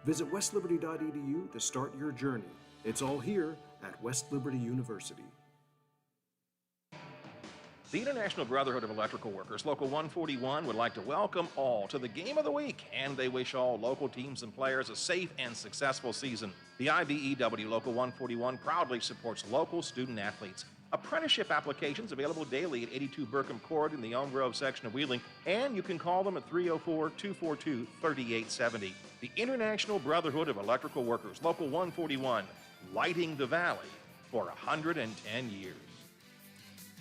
Visit westliberty.edu to start your journey. It's all here at West Liberty University. The International Brotherhood of Electrical Workers, Local 141, would like to welcome all to the Game of the Week, and they wish all local teams and players a safe and successful season. The IBEW Local 141 proudly supports local student athletes. Apprenticeship applications available daily at 82 Burkham Court in the Elm Grove section of Wheeling, and you can call them at 304-242-3870. The International Brotherhood of Electrical Workers, Local 141, lighting the valley for 110 years.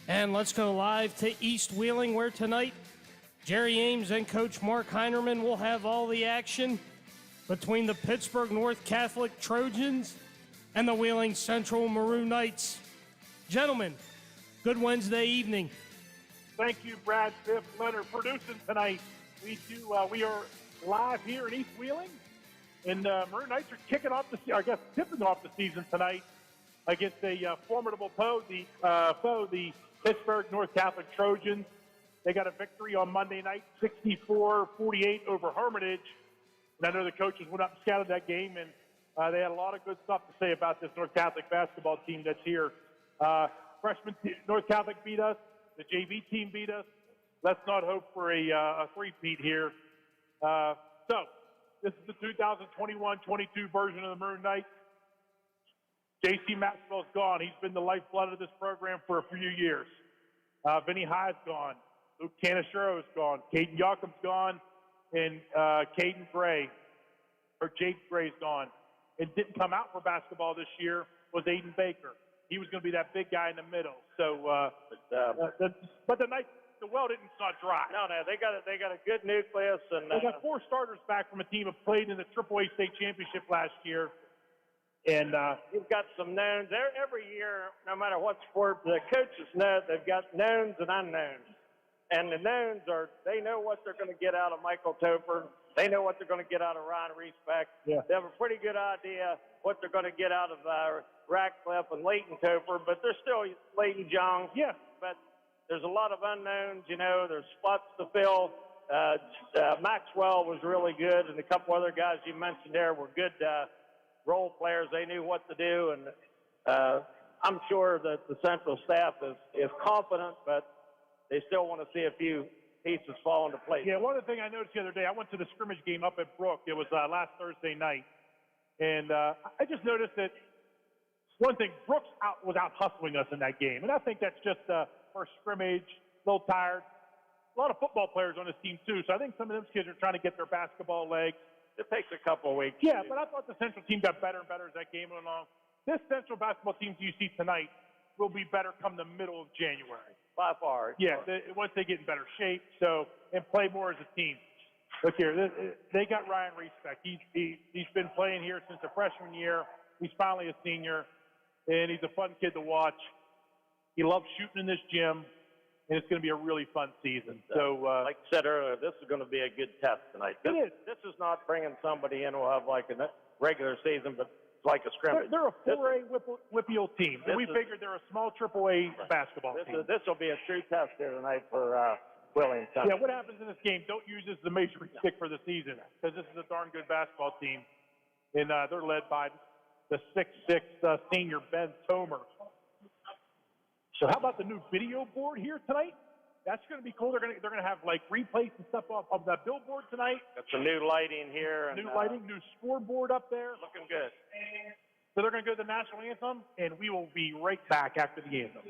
And let's go live to East Wheeling, where tonight Jerry Ames and Coach Mark Heinerman will have all the action between the Pittsburgh North Catholic Trojans and the Wheeling Central Maroon Knights. Gentlemen, good Wednesday evening. Thank you, Brad, Biff, Leonard, producing tonight. We are live here in East Wheeling, and Maroon Knights are tipping off the season tonight against a formidable foe, the Pittsburgh North Catholic Trojans. They got a victory on Monday night, 64-48 over Hermitage. And I know the coaches went up and scouted that game, and they had a lot of good stuff to say about this North Catholic basketball team that's here. Freshman North Catholic beat us. The JV team beat us. Let's not hope for a three-peat here. So this is the 2021-22 version of the Maroon Knights. J.C. Maxwell's gone. He's been the lifeblood of this program for a few years. Vinny Hyde's gone. Luke Canishero's gone. Caden Yocum's gone. And Jake Gray's gone. And didn't come out for basketball this year was Aiden Baker. He was going to be that big guy in the middle. So, but the well didn't not dry. No, they got a good nucleus, and they got 4 starters back from a team that played in the AAA state championship last year. And you've got some knowns. Every year, no matter what sport, the coaches know they've got knowns and unknowns. And the knowns they know what they're going to get out of Michael Topher. They know what they're going to get out of Ryan Reesbeck. Yeah. They have a pretty good idea what they're going to get out of Ratcliffe and Leighton Topher, but they're still Leighton Young. Yeah. But there's a lot of unknowns, there's spots to fill. Maxwell was really good, and a couple other guys you mentioned there were good role players. They knew what to do, and I'm sure that the central staff is confident, but they still want to see a few pieces fall into place. Yeah, one of the things I noticed the other day, I went to the scrimmage game up at Brook. It was last Thursday night, and I just noticed that one thing, Brooks was out hustling us in that game, and I think that's just first scrimmage, a little tired. A lot of football players on this team too, so I think some of those kids are trying to get their basketball legs. It takes a couple of weeks. Yeah, but I thought the Central team got better and better as that game went along. This Central basketball team you see tonight will be better come the middle of January. By far. Yeah, once they get in better shape, and play more as a team. Look here, they got Ryan Reesbeck. He's been playing here since the freshman year. He's finally a senior, and he's a fun kid to watch. He loves shooting in this gym, and it's going to be a really fun season. So, like I said earlier, this is going to be a good test tonight. This is not bringing somebody in who'll have like a regular season, but it's like a scrimmage. They're a 4A Whippeal team. And we figured they're a small AAA basketball team. This will be a true test here tonight for Wheeling Central. Yeah, what happens in this game, don't use this as a measuring stick for the season, because this is a darn good basketball team. And they're led by the 6'6" senior Ben Tomer. So how about the new video board here tonight? That's going to be cool. They're going to have like replays and stuff of that billboard tonight. Got some new lighting here. New lighting, new scoreboard up there. Looking good. So they're going to go to the national anthem, and we will be right back after the anthem.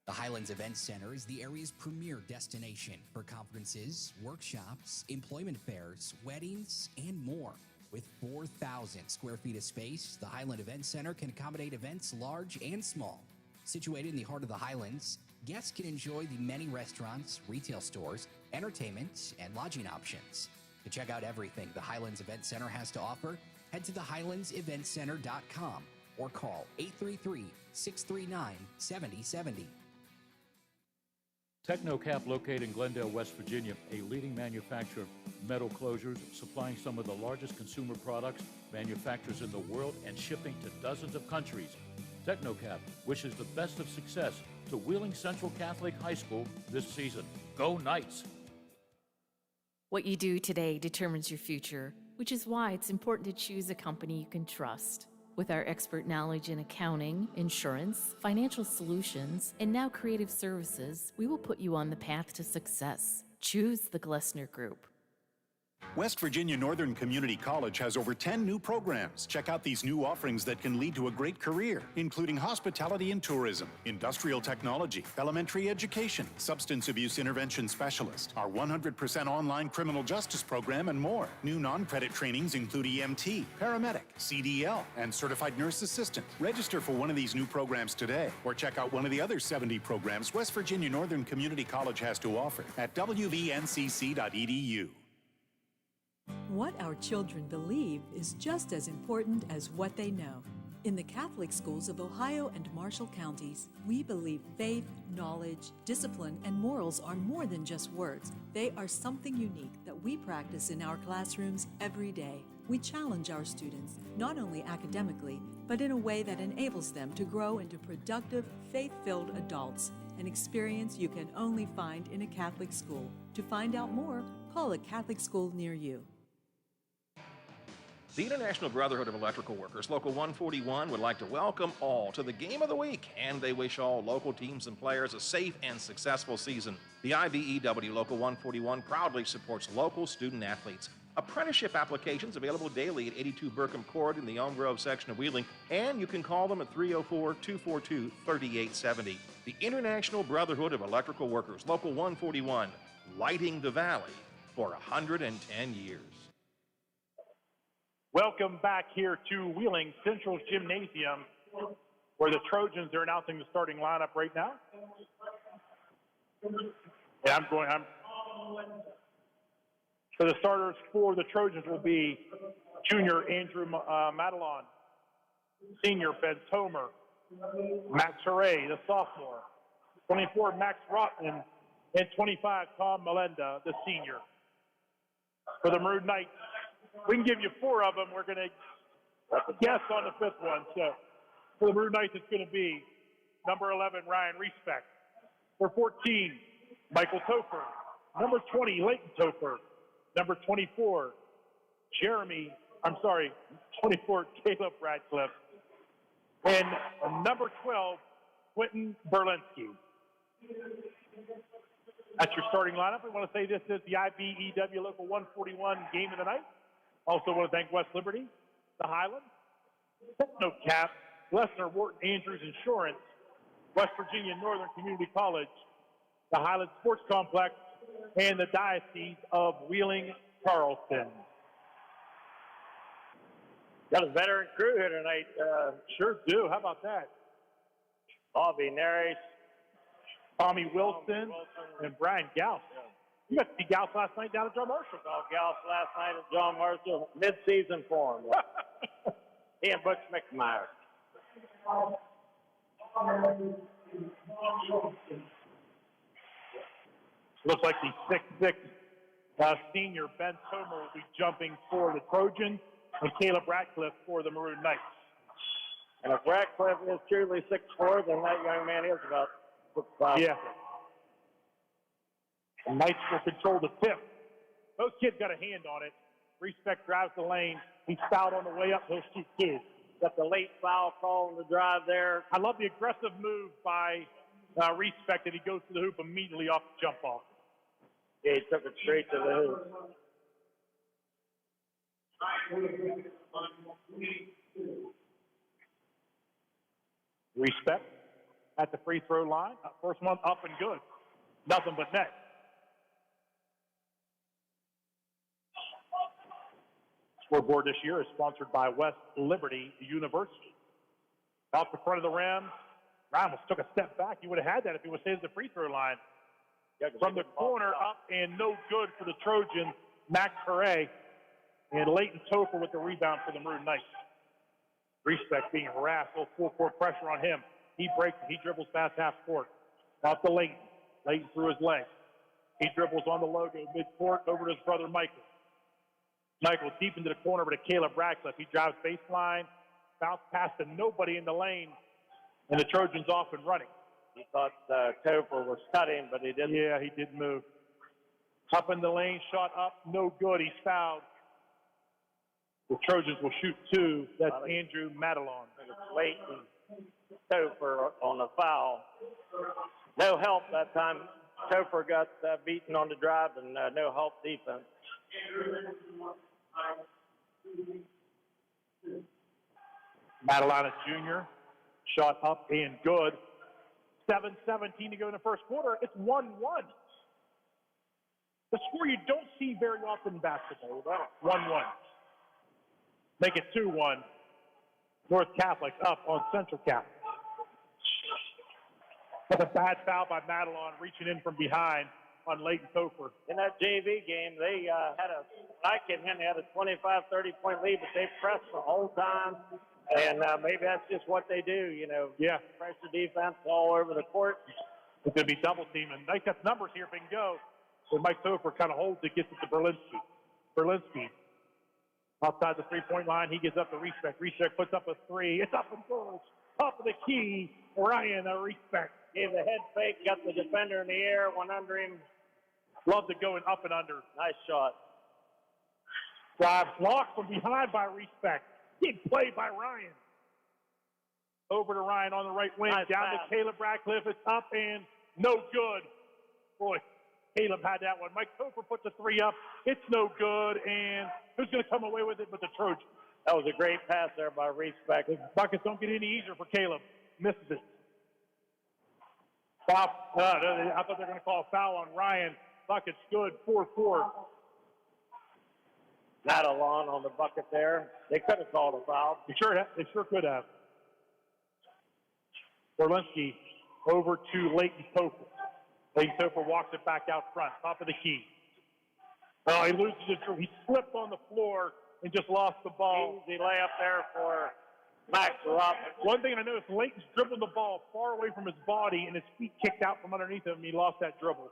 The Highlands Event Center is the area's premier destination for conferences, workshops, employment fairs, weddings, and more. With 4,000 square feet of space, the Highland Event Center can accommodate events large and small. Situated in the heart of the Highlands, guests can enjoy the many restaurants, retail stores, entertainment, and lodging options. To check out everything the Highlands Event Center has to offer, head to thehighlandseventcenter.com or call 833-639-7070. Technocap, located in Glendale, West Virginia, a leading manufacturer of metal closures, supplying some of the largest consumer products, manufacturers in the world, and shipping to dozens of countries. Technocap wishes the best of success to Wheeling Central Catholic High School this season. Go Knights! What you do today determines your future. which is why it's important to choose a company you can trust. With our expert knowledge in accounting, insurance, financial solutions, and now creative services, we will put you on the path to success. Choose the Glessner Group. West Virginia Northern Community College has over 10 new programs. Check out these new offerings that can lead to a great career, including hospitality and tourism, industrial technology, elementary education, substance abuse intervention specialist, our 100% online criminal justice program, and more. New non-credit trainings include EMT, paramedic, CDL, and certified nurse assistant. Register for one of these new programs today, or check out one of the other 70 programs West Virginia Northern Community College has to offer at wvncc.edu. What our children believe is just as important as what they know. In the Catholic schools of Ohio and Marshall counties, we believe faith, knowledge, discipline, and morals are more than just words. They are something unique that we practice in our classrooms every day. We challenge our students, not only academically, but in a way that enables them to grow into productive, faith-filled adults, an experience you can only find in a Catholic school. To find out more, call a Catholic school near you. The International Brotherhood of Electrical Workers, Local 141, would like to welcome all to the Game of the Week, and they wish all local teams and players a safe and successful season. The IBEW Local 141 proudly supports local student athletes. Apprenticeship applications available daily at 82 Burkham Court in the Elm Grove section of Wheeling, and you can call them at 304-242-3870. The International Brotherhood of Electrical Workers, Local 141, lighting the valley for 110 years. Welcome back here to Wheeling Central's Gymnasium, where the Trojans are announcing the starting lineup right now. Yeah, so the starters for the Trojans will be junior Andrew Madelon, senior Ben Tomer, Max Hooray, the sophomore, 24 Max Rotman, and 25 Tom Melenda, the senior. For the Maroon Knights, we can give you 4 of them. We're going to guess on the 5th one. So for the Maroon Knights, it's going to be number 11, Ryan Respect. For 14, Michael Topher. Number 20, Leighton Topher. Number 24, 24, Caleb Radcliffe. And number 12, Quentin Berlinski. That's your starting lineup. We want to say this is the IBEW Local 141 game of the night. Also want to thank West Liberty, the Highlands, Technocap, Glessner, Wharton, Andrews Insurance, West Virginia Northern Community College, the Highlands Sports Complex, and the Diocese of Wheeling-Charleston. Got a veteran crew here tonight. Sure do. How about that? Bobby Neris, Tommy Wilson, and Brian Gauss. You got to see Gauss last night down at John Marshall. Saw Gauss last night at John Marshall, mid-season form. He and Butch McMyer. Looks like the 6'6" senior Ben Tomer will be jumping for the Trojans, and Caleb Radcliffe for the Maroon Knights. And if Radcliffe is truly 6'4", then that young man is about 6'5". Yeah. The Knights will control the tip. Those kids got a hand on it. Respect drives the lane. He's fouled on the way up. Those two kids. Got the late foul call on the drive there. I love the aggressive move by Respect that he goes to the hoop immediately off the jump off. Yeah, he took it straight to the hoop. Respect at the free throw line. First one up and good. Nothing but net. Scoreboard this year is sponsored by West Liberty University. Off the front of the rim. Ramos took a step back. He would have had that if he was hitting the free throw line. From the corner up and no good for the Trojans. Max Hooray and Leighton Topher with the rebound for the Maroon Knights. Respect being harassed. Full court pressure on him. He breaks it. He dribbles past half court. Out to Leighton. Leighton through his leg. He dribbles on the logo mid-court over to his brother Michael. Michael deep into the corner over to Caleb Radcliffe. He drives baseline. Bounce pass to nobody in the lane. And the Trojans off and running. He thought Topher was cutting, but he didn't. Yeah, he didn't move. Up in the lane, shot up, no good. He's fouled. The Trojans will shoot 2. That's Andrew Madelon. Leighton Topher on the foul. No help that time. Topher got beaten on the drive and no help defense. Madelon, a junior. Shot up and good. 7:17 to go in the first quarter. It's 1-1. The score you don't see very often in basketball. 1-1. Make it 2-1. North Catholic up on Central Catholic. That's a bad foul by Madelon reaching in from behind on Leighton Topher. In that JV game, they had they had a 25, 30-point lead, but they pressed the whole time. And maybe that's just what they do, you know. Yeah. Pressure defense all over the court. It's going to be double teaming. Nice got numbers here if they can go. So Mike Topher kind of holds it, gets it to Berlinski. Berlinski outside the three-point line. He gives up the respect. Respect puts up a 3. It's up and goes. Top of the key. Ryan, a respect. Gave the head fake, got the defender in the air, went under him. Love to go up and under. Nice shot. Drive blocked from behind by respect. Big play by Ryan. Over to Ryan on the right wing. Nice down pass. to Caleb Radcliffe. It's up and no good. Boy, Caleb had that one. Mike Topher puts a 3 up. It's no good. And who's going to come away with it but the Trojans? That was a great pass there by Respect. The buckets don't get any easier for Caleb. Misses it. Foul. I thought they were going to call a foul on Ryan. Bucket's good. 4-4. Madelon on the bucket there. They could have called a foul. They sure could have. Berlinski over to Leighton Topher. Leighton Topher walks it back out front, top of the key. Oh, he loses it. He slipped on the floor and just lost the ball. Easy layup there for Max Rupp. One thing I noticed, Leighton's dribbled the ball far away from his body, and his feet kicked out from underneath him, and he lost that dribble.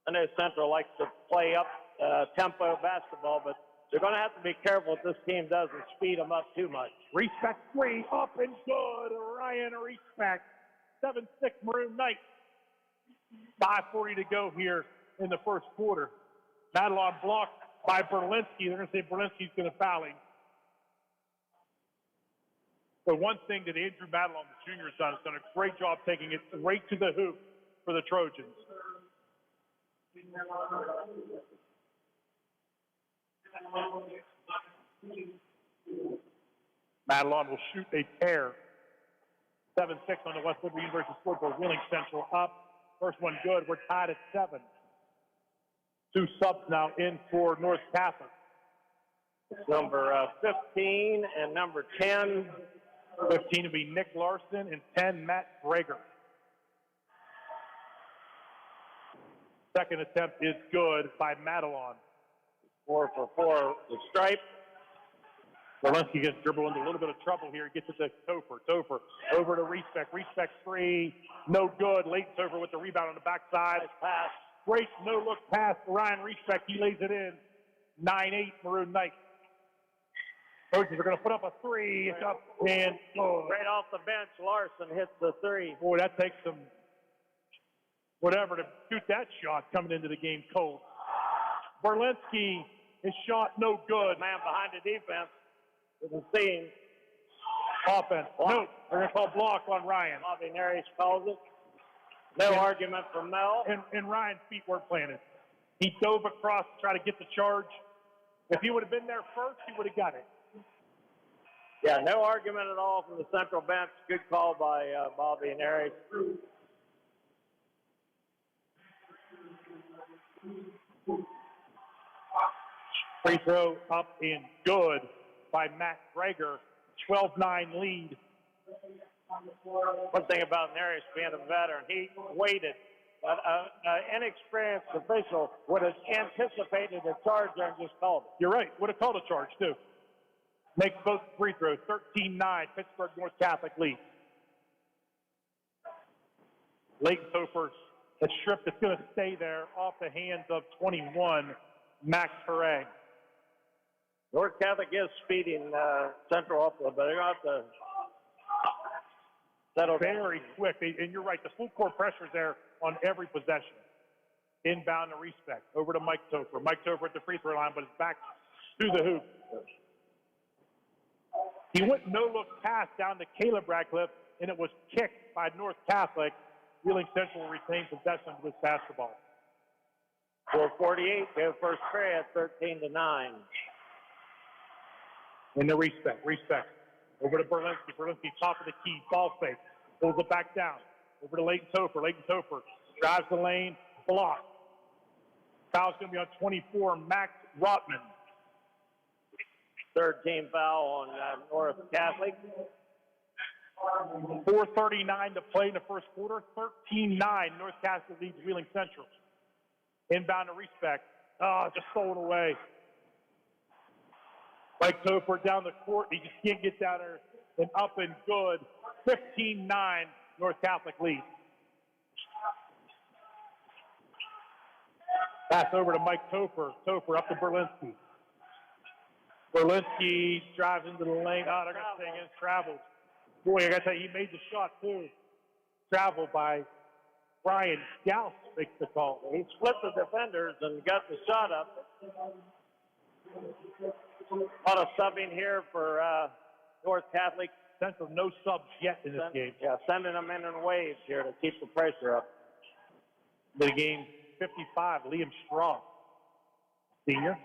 I know Central likes to play up tempo basketball, but they're going to have to be careful if this team doesn't speed them up too much. Respect 3, up and good. Ryan Respect. 7-6 Maroon Knights. 5:40 to go here in the first quarter. Madelon blocked by Berlinski. They're going to say Berlinski's going to foul him. But one thing that Andrew Madelon, the junior, has done a great job taking it right to the hoop for the Trojans. Madelon will shoot a pair. 7-6 on the West Liberty University scoreboard. Wheeling Central up. First one good. We're tied at 7. 2 subs now in for North Catholic. Number 15 and number 10. 15 will be Nick Larson and 10 Matt Greger. Second attempt is good by Madelon. 4 for 4 with stripe. Berlinski gets dribbled into a little bit of trouble here. Gets it to Topher. Topher over to Respect. Respect 3. No good. Leighton Topher with the rebound on the backside. Nice pass. Great no-look pass to Ryan Respect. He lays it in. 9-8 Maroon Knights. Trojans are going to put up a 3. It's up and good. Right off the bench, Larson hits the 3. Boy, that takes some whatever to shoot that shot coming into the game cold. Berlinski, his shot no good. Man behind the defense. Isn't seen. Offense. Block. No, they're going to call block on Ryan. Bobby Neris calls it. No argument from Mel. And Ryan's feet weren't planted. He dove across to try to get the charge. If he would have been there first, he would have got it. Yeah, no argument at all from the Central bench. Good call by Bobby Neris. Free throw up and good by Matt Greger. 12-9 lead. One thing about Neris being a veteran, he waited. An inexperienced official would have anticipated a charge there and just called it. You're right. Would have called a charge, too. Makes both free throws. 13-9. Pittsburgh North Catholic lead. Leighton Topher has stripped. It's going to stay there off the hands of 21, Max Herrey. North Catholic is speeding Central up a little bit. They're going to have to settle very quick. And you're right. The full court pressure's there on every possession. Inbound to Respect. Over to Mike Topher. Mike Topher at the free throw line, but it's back to the hoop. He went no-look pass down to Caleb Radcliffe, and it was kicked by North Catholic. Wheeling Central will retain possession of this basketball. 4:48, go first period, 13-9. In the respect. Over to Berlinski. Berlinski top of the key, ball fake. Pulls it back down. Over to Leighton Topher. Leighton Topher drives the lane, block. Foul's going to be on 24, Max Rotman. Third team foul on North Catholic. 4:39 to play in the first quarter. 13-9. North Catholic leads Wheeling Central. Inbound to respect. Just stolen away. Mike Topher down the court. He just can't get down there and up and good. 15-9. North Catholic lead. Pass over to Mike Topher. Topher up to Berlinski. Berlinski drives into the lane. They're going to say against travel. Boy, I got to tell you, he made the shot too. Travel by Brian Gauss makes the call. He split the defenders and got the shot up. A lot of subbing here for North Catholic. Central, no subs yet in this game. Yeah, sending them in waves here to keep the pressure up. The game 55, Liam Straw, senior.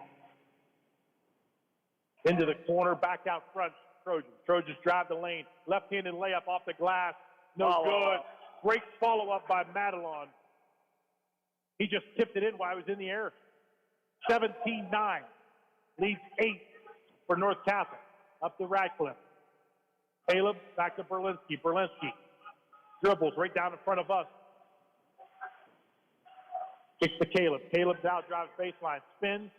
Into the corner, back out front, Trojans. Trojans drive the lane. Left-handed layup off the glass. No good. Great follow-up by Madelon. He just tipped it in while he was in the air. 17-9. Leads 8 for North Catholic. Up to Radcliffe. Caleb back to Berlinski. Berlinski dribbles right down in front of us. Kicks to Caleb. Caleb now drives baseline. Spins.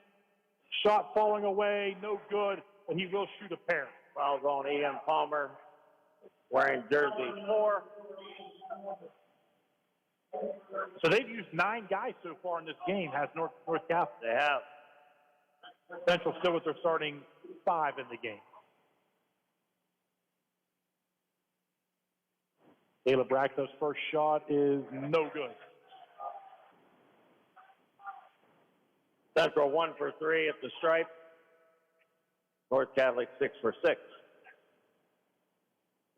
Shot falling away. No good. But he will shoot a pair. Foul's on Ian Palmer, wearing jersey 4. So they've used 9 guys so far in this game, has North Catholic. They have. Central still with their starting 5 in the game. Caleb Radcliffe's first shot is no good. Central 1 for 3 at the stripe. North Catholic 6 for 6.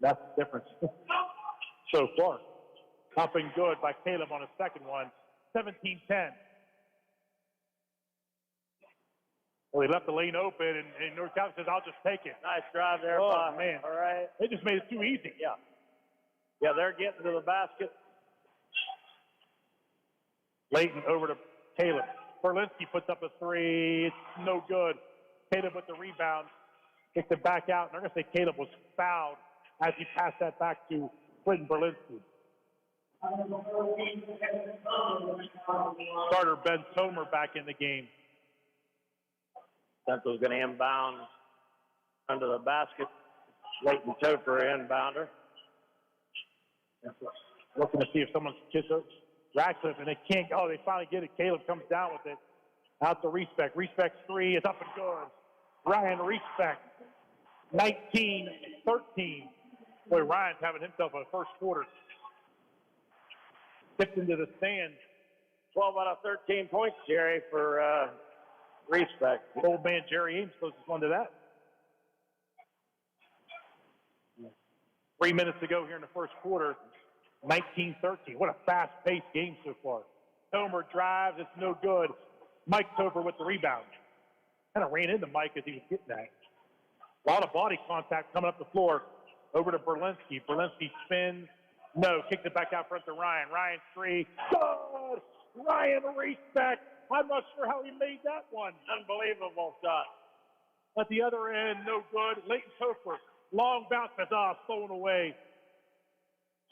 That's the difference so far. Up and good by Caleb on his second one. 17-10. Well, he left the lane open, and North Catholic says, I'll just take it. Nice drive there. Man. All right. They just made it too easy. Yeah. Yeah, they're getting to the basket. Leighton over to Caleb. Berlinski puts up a 3. It's no good. Caleb with the rebound. Kicks it back out. And they're going to say Caleb was fouled as he passed that back to Quentin Berlinski. Starter Ben Tomer back in the game. Central's going to inbound under the basket. Leighton Topher inbounder. Looking to see if someone's kiss Radcliffe, and they can't. Oh, they finally get it. Caleb comes down with it. Out to Respect. Respect's 3 is up and good. Ryan Respect, 19-13. Boy, Ryan's having himself a first quarter. Tipped into the stands. 12 out of 13 points, Jerry, for Respect. Old man Jerry Ames closest one to that. 3 minutes to go here in the first quarter. 19-13. What a fast-paced game so far. Tomer drives. It's no good. Mike Topher with the rebound. Kind of ran into Mike as he was getting that. A lot of body contact coming up the floor. Over to Berlinski. Berlinski spins. No. Kicks it back out front to Ryan. Ryan's 3. Good! Ryan Respect. I'm not sure how he made that one. Unbelievable shot. At the other end, no good. Leighton Topher. Long bounce pass. Stolen away.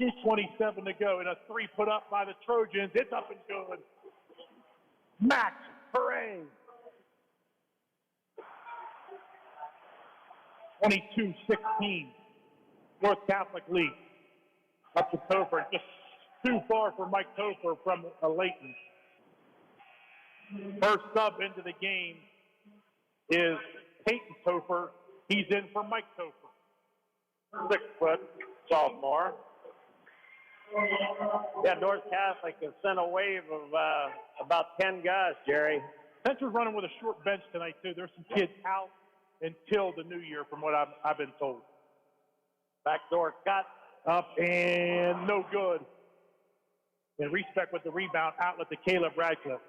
2:27 to go, and a 3 put up by the Trojans. It's up and good. Max, hooray! 22-16. North Catholic lead. Up to Topher. Just too far for Mike Topher from Leighton. First sub into the game is Peyton Topher. He's in for Mike Topher. 6-foot sophomore. Yeah, North Catholic has sent a wave of about 10 guys, Jerry. Central's running with a short bench tonight, too. There's some kids out. until the new year, from what I've been told. Backdoor cut. Up and no good. And Respect with the rebound, outlet to Caleb Radcliffe.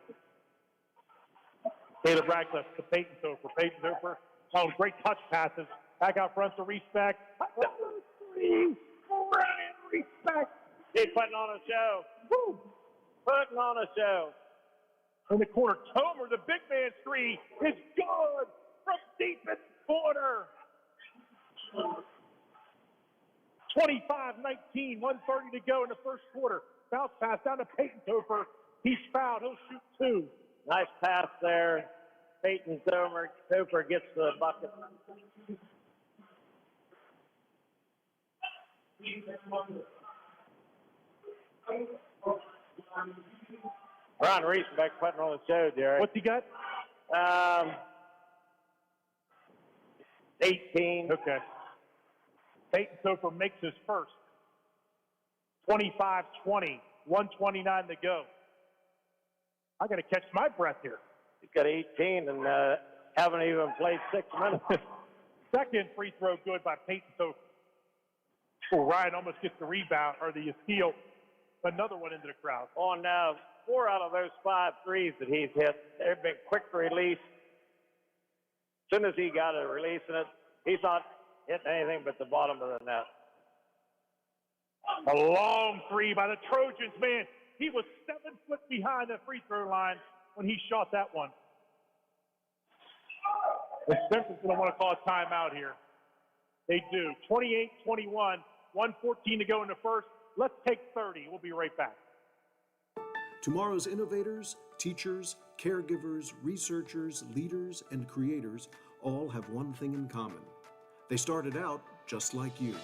Caleb Radcliffe to Peyton Topher. Peyton Topher, oh, great touch passes. Back out front to Respect. Ryan Respect. He's putting on a show. Woo. Putting on a show. In the corner, Tomer, the big man three, is good from deep in the corner. 25-19, 1:30 to go in the first quarter. Bounce pass down to Peyton Topher. He's fouled. He'll shoot two. Nice pass there. Peyton Topher gets the bucket. Ron Respect putting on the show, Jerry. What's he got? 18. Okay. Peyton Topher makes his first. 25-20, 1:29 to go. I got to catch my breath here. He's got 18 and haven't even played 6 minutes. Second free throw good by Peyton Topher. Oh, Ryan almost gets the rebound or the steal. Another one into the crowd. On 4 out of those 5 threes that he's hit, they've been quick release. As soon as he got it releasing it, he's not hitting anything but the bottom of the net. A long three by the Trojans, man. He was 7 foot behind the free throw line when he shot that one. The Simpsons going to want to call a timeout here. They do. 28-21, 1:14 to go in the first. Let's take 30. We'll be right back. Tomorrow's innovators, teachers, caregivers, researchers, leaders, and creators all have one thing in common. They started out just like you.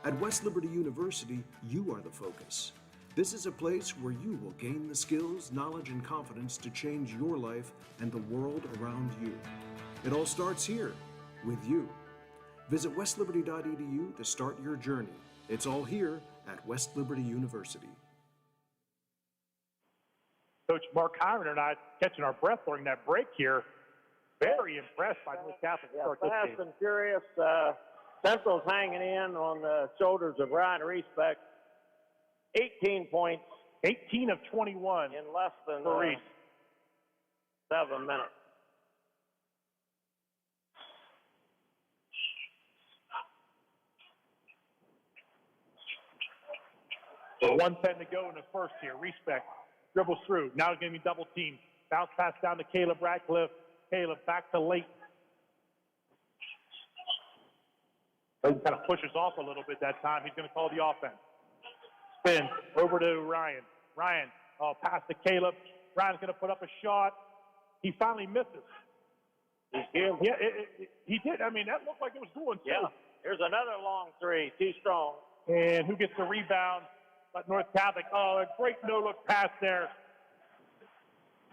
At West Liberty University, you are the focus. This is a place where you will gain the skills, knowledge, and confidence to change your life and the world around you. It all starts here, with you. Visit westliberty.edu to start your journey. It's all here at West Liberty University. Coach Mark Hiron and I catching our breath during that break here. Very impressed by North Catholic. Fast and furious. Central's hanging in on the shoulders of Ryan Respect. 18 points. 18 of 21. In less than 7 minutes. So 1:10 to go in the first here. Respect dribbles through. Now it's going to be double team. Bounce pass down to Caleb Radcliffe. Caleb back to Leighton. He kind of pushes off a little bit that time. He's going to call the offense. Spin over to Ryan. Ryan, pass to Caleb. Ryan's going to put up a shot. He finally misses. Yeah, he did. I mean, that looked like it was going too. Yeah. Here's another long three. Too strong. And who gets the rebound? But North Catholic. Oh, a great no-look pass there.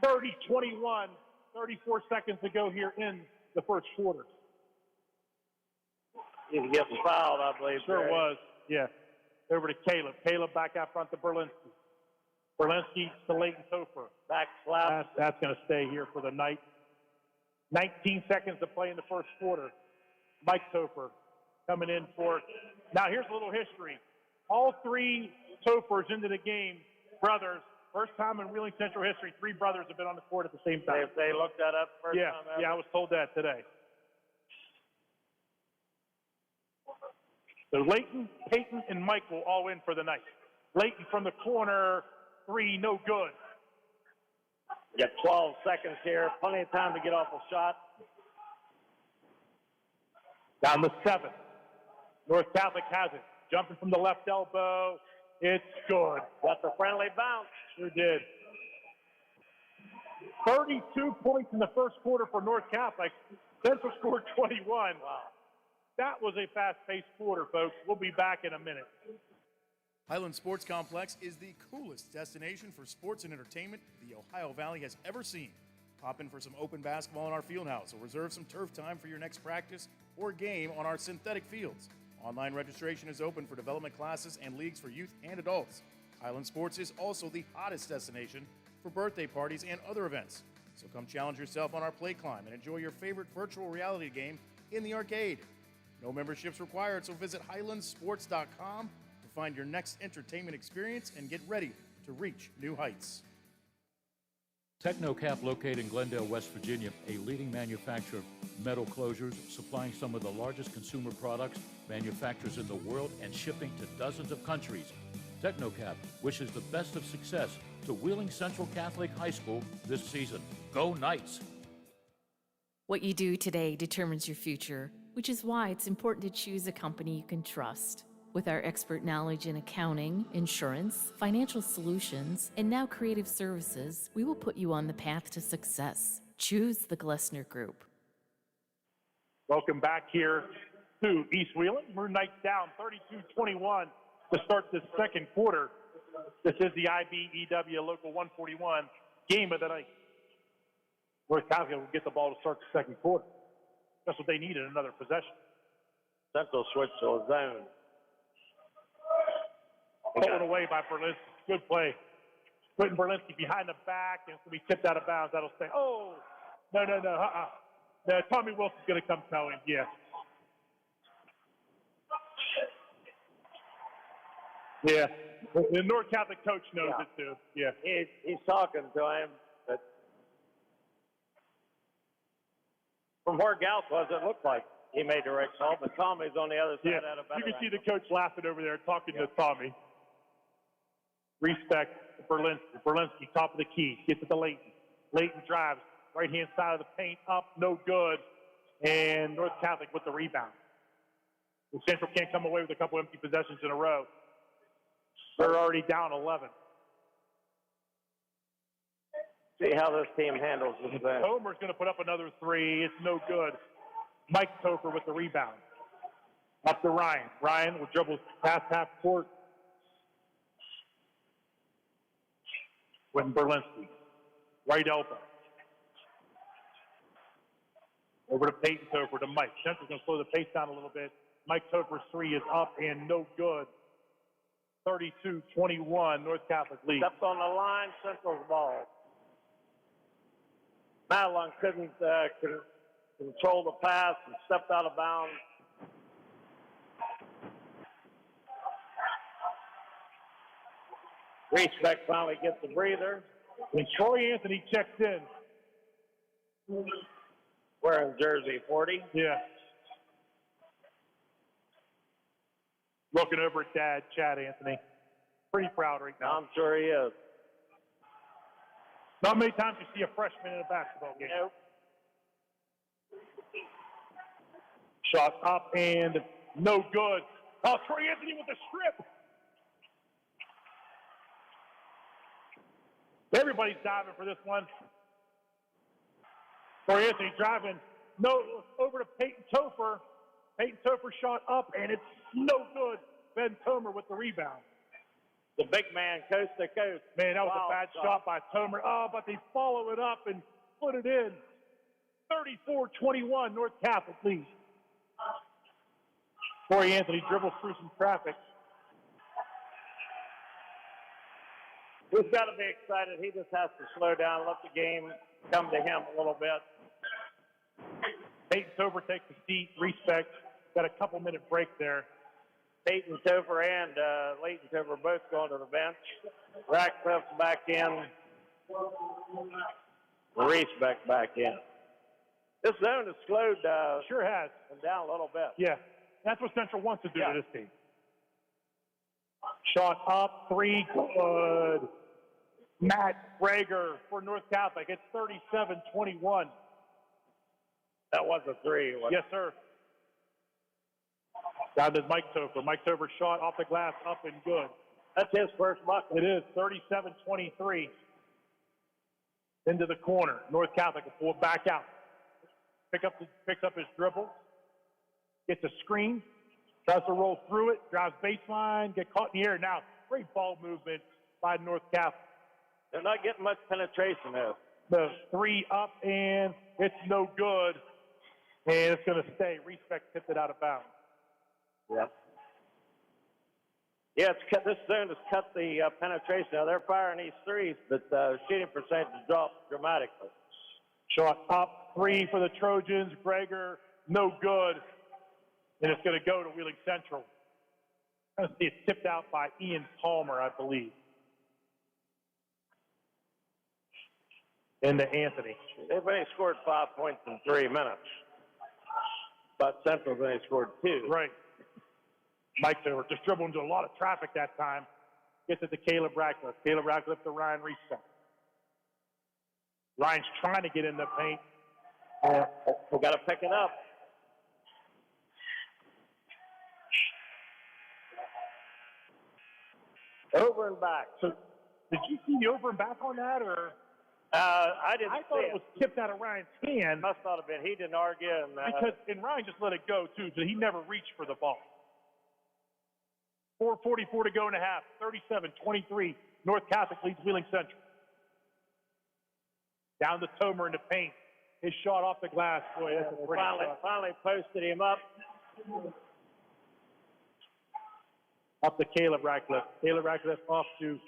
30-21. 34 seconds to go here in the first quarter. He's getting fouled, I believe. Sure was. Yeah. Over to Caleb. Caleb back out front to Berlinski. Berlinski to Leighton Topher. Back slap. That's going to stay here for the night. 19 seconds to play in the first quarter. Mike Topher coming in for it. Now here's a little history. All 3 Tophers into the game, brothers. First time in Wheeling Central history, 3 brothers have been on the court at the same time. They looked that up first time ever. Yeah, I was told that today. So Leighton, Peyton, and Michael all in for the night. Leighton from the corner, 3, no good. You got 12 seconds here. Plenty of time to get off a shot. Down to 7. North Catholic has it. Jumping from the left elbow. It's good. Got the friendly bounce. Sure did. 32 points in the first quarter for North Catholic. Central scored 21. Wow. That was a fast-paced quarter, folks. We'll be back in a minute. Highlands Sports Complex is the coolest destination for sports and entertainment the Ohio Valley has ever seen. Pop in for some open basketball in our field house or reserve some turf time for your next practice or game on our synthetic fields. Online registration is open for development classes and leagues for youth and adults. Highland Sports is also the hottest destination for birthday parties and other events. So come challenge yourself on our play climb and enjoy your favorite virtual reality game in the arcade. No memberships required, so visit highlandsports.com to find your next entertainment experience and get ready to reach new heights. Technocap, located in Glendale, West Virginia, a leading manufacturer of metal closures, supplying some of the largest consumer products, manufacturers in the world, and shipping to dozens of countries. Technocap wishes the best of success to Wheeling Central Catholic High School this season. Go Knights! What you do today determines your future, which is why it's important to choose a company you can trust. With our expert knowledge in accounting, insurance, financial solutions, and now creative services, we will put you on the path to success. Choose the Glessner Group. Welcome back here to East Wheeling. Maroon Knights down 32-21 to start this second quarter. This is the IBEW Local 141 game of the night. North Catholic will get the ball to start the second quarter. That's what they needed, another possession. Central switch to a zone. Pulled away by Berlinski. Good play. Putting Berlinski behind the back, and it's going to be tipped out of bounds. That'll stay. Oh, no. No, Tommy Wilson's going to come towing. Yeah. Yeah. The North Catholic coach knows it, too. Yeah. He's talking to him, but from where Gauss was, it looked like he made the right call, but Tommy's on the other side. Yeah. At a better You can see angle. the coach laughing over there, talking to Tommy. Respect Berlinski. Berlinski, top of the key. Gets it to Layton. Layton drives. Right-hand side of the paint. Up. No good. And North Catholic with the rebound. The Central can't come away with a couple empty possessions in a row. They're already down 11. See how this team handles this thing. Homer's going to put up another three. It's no good. Mike Topher with the rebound. Up to Ryan. Ryan will dribble past half court. With Berlinski. Right elbow. Over to Peyton Topher to Mike. Central's going to slow the pace down a little bit. Mike Topher's three is up and no good. 32-21, North Catholic lead. Stepped on the line, Central's ball. Madeline couldn't control the pass and stepped out of bounds. Respect finally gets a breather. And Troy Anthony checks in. Wearing jersey 40. Yeah. Looking over at Dad, Chad Anthony. Pretty proud right now. I'm sure he is. Not many times you see a freshman in a basketball game. Nope. Shot up and no good. Oh, Troy Anthony with the strip. Everybody's diving for this one. Troy Anthony driving. No, over to Peyton Topher. Peyton Topher shot up, and it's no good. Ben Tomer with the rebound. The big man, coast to coast. Man, that was a bad shot by Tomer. Oh, but they follow it up and put it in. 34-21, North Catholic leads. Troy Anthony dribbles through some traffic. He's got to be excited. He just has to slow down, let the game come to him a little bit. Peyton Topher takes a seat. Respect. Got a couple-minute break there. Peyton Topher and Leighton Topher both going to the bench. Ratcliffe's back in. Respect back in. This zone has slowed sure has. Them down a little bit. Yeah. That's what Central wants to do to this team. Shot up, three, good. Matt Brager for North Catholic. It's 37-21. That was a three. Yes, sir. Down to Mike Topher. Mike Topher shot off the glass, up and good. That's his first bucket. It is 37-23. Into the corner. North Catholic will pull it back out. Picks up his dribble. Gets a screen. Tries to roll through it. Drives baseline. Get caught in the air. Now, great ball movement by North Catholic. They're not getting much penetration though. The three up, and it's no good. And it's going to stay. Respect tipped it out of bounds. Yeah. Yeah, this zone has cut the penetration. Now, they're firing these threes, but shooting percentage dropped dramatically. Shot up, 3 for the Trojans. Greger, no good. And it's going to go to Wheeling Central. It's tipped out by Ian Palmer, I believe. Into Anthony. They've only scored 5 points in 3 minutes. But Central's only scored 2. Right. Mike's over, just dribbled into a lot of traffic that time. Gets it to Caleb Radcliffe. Caleb Radcliffe to Ryan Reset. Ryan's trying to get in the paint. We got to pick it up. Over and back. So, did you see the over and back on that, or? I didn't I thought it was tipped out of Ryan's hand. Must not have been. He didn't argue. And Ryan just let it go, too, so he never reached for the ball. 4:44 to go in a half. 37-23. North Catholic leads Wheeling Central. Down to Tomer in the paint. His shot off the glass. Boy, that's a pretty shot. Finally posted him up. Up to Caleb Radcliffe. Caleb Radcliffe off to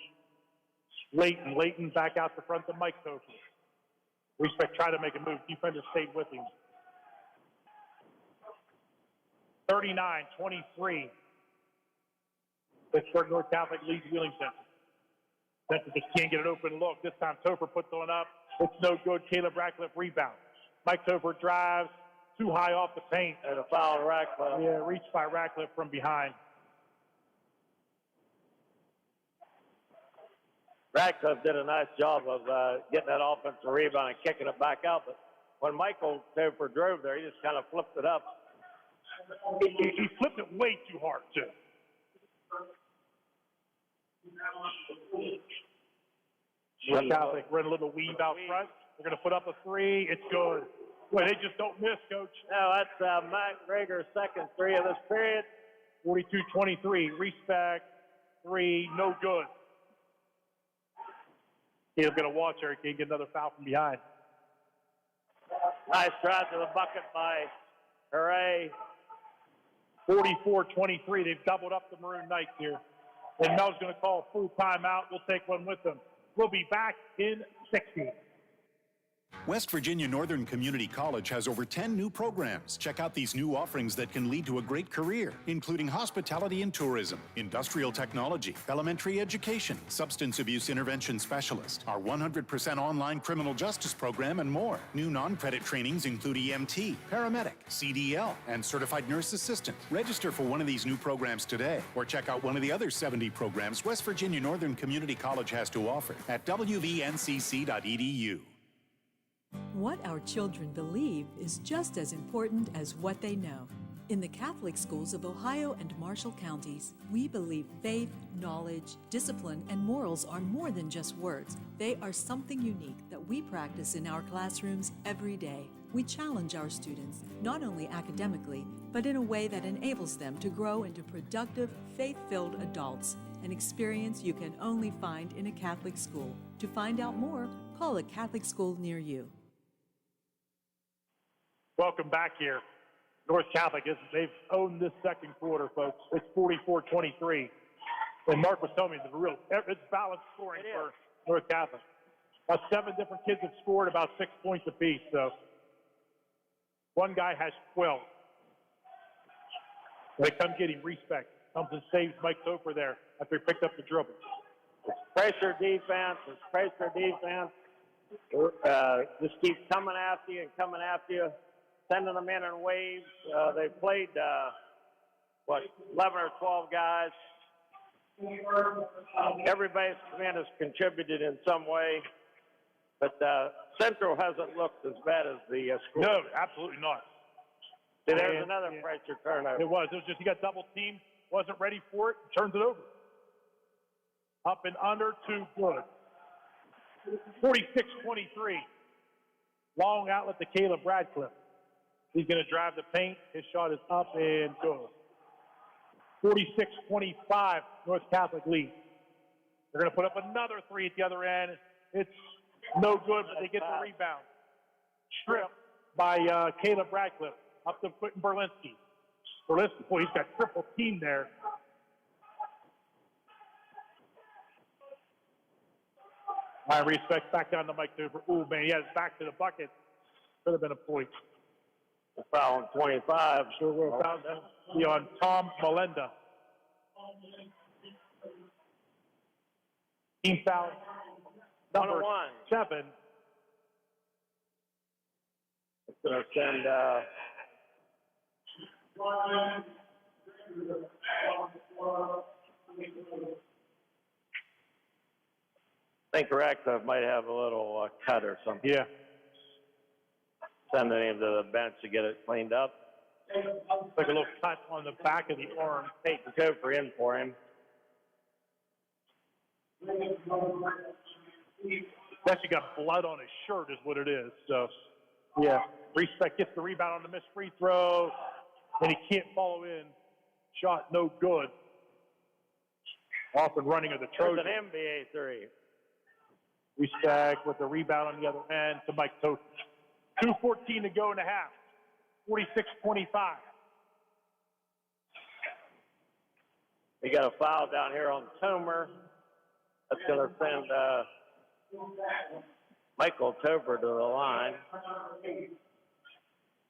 Leighton. Leighton back out the front to Mike Topher. Respect tried to make a move. Defender stayed with him. 39-23. Pittsburgh North Catholic leads Wheeling Central. Central just can't get an open look. This time Topher puts one up. It's no good. Caleb Radcliffe rebounds. Mike Topher drives too high off the paint. And a foul to Radcliffe. Yeah, reached by Radcliffe from behind. Radcliffe did a nice job of getting that offensive rebound and kicking it back out. But when Michael Topher drove there, he just kind of flipped it up. He flipped it way too hard, too. North Catholic running a little weave out front. They're going to put up a 3. It's good. Boy, they just don't miss, Coach. No, that's Matt Greger's second 3 of this period. 42-23. Respect. 3. No good. He's going to watch her. He can't get another foul from behind. Nice drive to the bucket by Hooray. 44-23. They've doubled up the Maroon Knights here. And Mel's going to call a full timeout. We'll take one with them. We'll be back in 60. West Virginia Northern Community College has over 10 new programs. Check out these new offerings that can lead to a great career, including hospitality and tourism, industrial technology, elementary education, substance abuse intervention specialist, our 100% online criminal justice program, and more. New non-credit trainings include EMT, paramedic, CDL, and certified nurse assistant. Register for one of these new programs today, or check out one of the other 70 programs West Virginia Northern Community College has to offer at wvncc.edu. What our children believe is just as important as what they know. In the Catholic schools of Ohio and Marshall counties, we believe faith, knowledge, discipline, and morals are more than just words. They are something unique that we practice in our classrooms every day. We challenge our students, not only academically, but in a way that enables them to grow into productive, faith-filled adults, an experience you can only find in a Catholic school. To find out more, call a Catholic school near you. Welcome back here. North Catholic, they've owned this second quarter, folks. It's 44-23. And Mark was telling me it's balanced scoring for North Catholic. About 7 different kids have scored about 6 points apiece. So one guy has 12. They come get him. Respect. Comes and saves Mike Topher there after he picked up the dribble. It's pressure defense. Just keep coming after you and coming after you. Sending them in waves. They've played, 11 or 12 guys. Everybody's come in has contributed in some way. But Central hasn't looked as bad as the school. No, absolutely not. See, there's another pressure turnover. It was just he got double teamed, wasn't ready for it, turns it over. Up and under, too good. 46-23. Long outlet to Caleb Radcliffe. He's going to drive the paint. His shot is up and good. 46-25, North Catholic lead. They're going to put up another 3 at the other end. It's no good, but they get the rebound. Stripped by Caleb Radcliffe. Up to Quentin Berlinski. Berlinski, boy, he's got triple team there. I respect back down to Mike Topher. Ooh, man, he has back to the bucket. Could have been a point. Foul on 25. Sure will. Foul be on Tom Melenda. Team foul number 101. 7. It's going to send I think Radcliffe might have a little cut or something. Yeah. Sending him to the bench to get it cleaned up. Like a little cut on the back of the arm. Take the Cooper in for him. Actually got blood on his shirt is what it is. So, yeah. Respect gets the rebound on the missed free throw, and he can't follow in. Shot no good. Off and running of the Trojans. It's an NBA 3. Respect with the rebound on the other end to Mike Toth. 2:14 to go in the half. 46-25. We got a foul down here on Tomer. That's going to send Michael Tober to the line.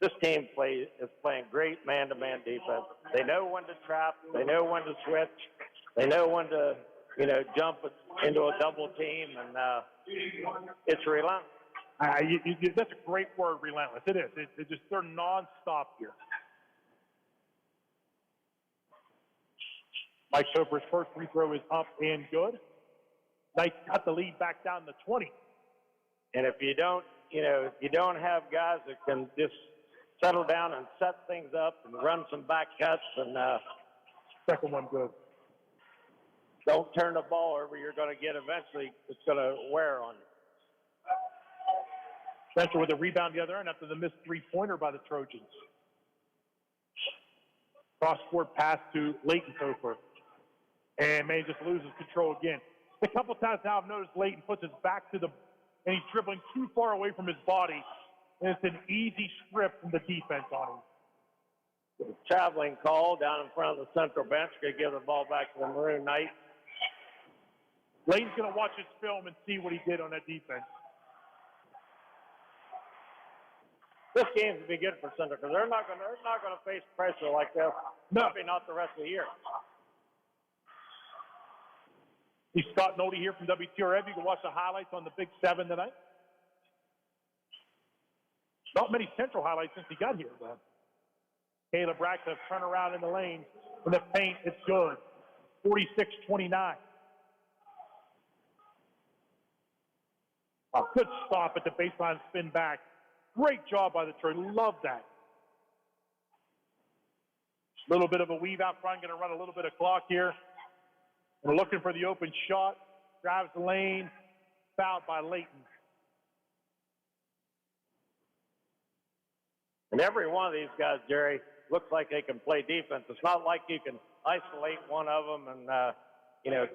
This team is playing great man-to-man defense. They know when to trap. They know when to switch. They know when to, jump into a double team, and it's relentless. That's a great word, relentless. It is. They're nonstop here. Mike Tober's first free throw is up and good. Knights got the lead back down to 20. And if you don't, if you don't have guys that can just settle down and set things up and run some back cuts and second one good. Don't turn the ball over. You're going to get eventually. It's going to wear on you. Spencer with a rebound the other end after the missed three-pointer by the Trojans. Cross-court pass to Leighton Topher. And May just loses control again. A couple times now I've noticed Leighton puts his back to and he's dribbling too far away from his body. And it's an easy strip from the defense on him. Traveling call down in front of the central bench. Going to give the ball back to the Maroon Knights. Leighton's going to watch his film and see what he did on that defense. This game's going to be good for Central because they're not going to face pressure like this. No. Probably not the rest of the year. He's Scott Nolte here from WTRF. You can watch the highlights on the Big 7 tonight. Not many Central highlights since he got here, though. Caleb Radcliffe turn around in the lane. In the paint, it's good. 46-29. A good stop at the baseline, spin back. Great job by the Trojans. Love that. Little bit of a weave out front. Going to run a little bit of clock here. We're looking for the open shot. Drives the lane. Fouled by Leighton. And every one of these guys, Jerry, looks like they can play defense. It's not like you can isolate one of them and,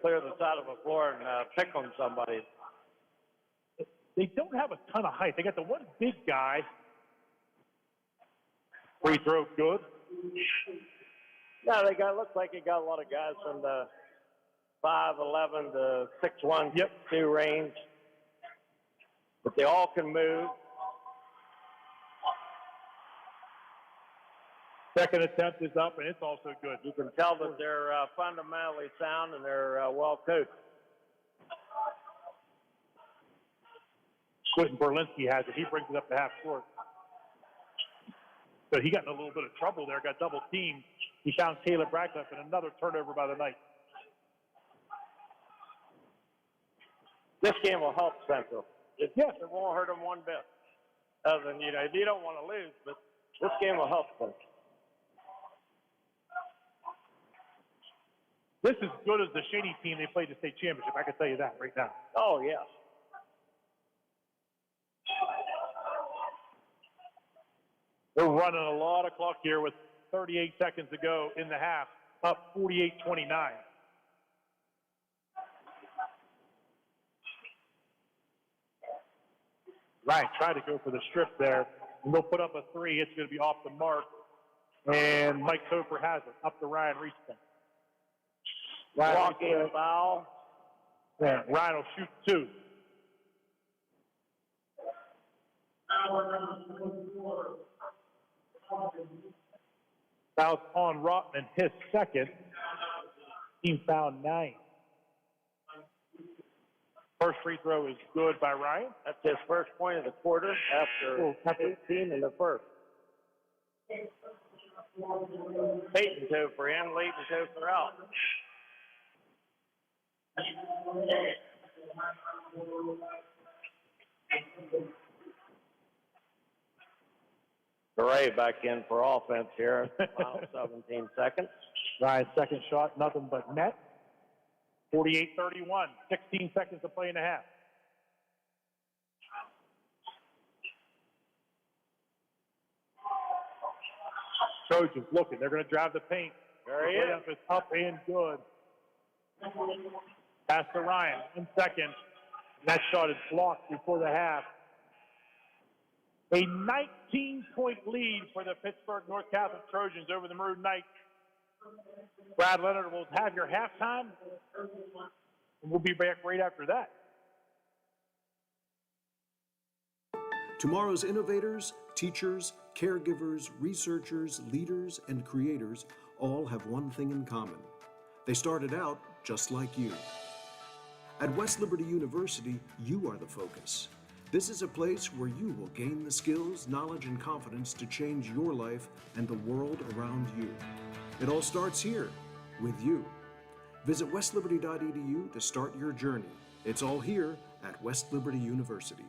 clear the side of the floor and pick on somebody. They don't have a ton of height. They got the one big guy. Free throw good. No, looks like they got a lot of guys from the 5'11" to 6'1", 6'2" range. But they all can move. Second attempt is up, and it's also good. You can tell that they're fundamentally sound and they're well coached. Quentin Berlinski has it. He brings it up to half court. So he got in a little bit of trouble there, got double teamed. He found Caleb Radcliffe and another turnover by the Knights. This game will help Central. It won't hurt them one bit. Other than, you don't want to lose, but this game will help them. This is as good as the Shady team they played the state championship. I can tell you that right now. Oh, yeah. They're running a lot of clock here with 38 seconds to go in the half, up 48-29. Right, try to go for the strip there. And they'll put up a three. It's going to be off the mark. And Mike Topher has it. Up to Ryan Reeston. Walking foul. Yeah, Ryan will shoot two. Foul's on Rotman, his second. Team foul 9. First free throw is good by Ryan. That's his first point of the quarter after 18 in the first. Peyton two for in, Leighton two for out. Gray back in for offense here. Final 17 seconds. Ryan's second shot, nothing but net. 48-31, 16 seconds to play in the half. Trojans looking, they're going to drive the paint. There he is. Layup is up and good. Pass to Ryan, 1 second. That shot is blocked before the half. A 19-point lead for the Pittsburgh North Catholic Trojans over the Maroon Knights. Brad Leonard will have your halftime, and we'll be back right after that. Tomorrow's innovators, teachers, caregivers, researchers, leaders, and creators all have one thing in common. They started out just like you. At West Liberty University, you are the focus. This is a place where you will gain the skills, knowledge, and confidence to change your life and the world around you. It all starts here, with you. Visit westliberty.edu to start your journey. It's all here at West Liberty University.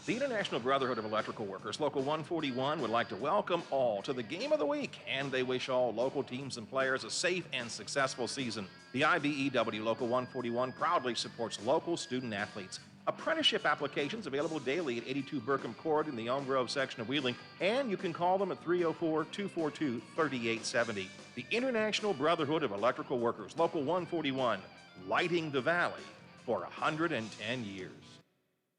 The International Brotherhood of Electrical Workers, Local 141, would like to welcome all to the Game of the Week, and they wish all local teams and players a safe and successful season. The IBEW Local 141 proudly supports local student athletes. Apprenticeship applications available daily at 82 Burkham Court in the Elm Grove section of Wheeling, and you can call them at 304-242-3870. The International Brotherhood of Electrical Workers, Local 141, lighting the valley for 110 years.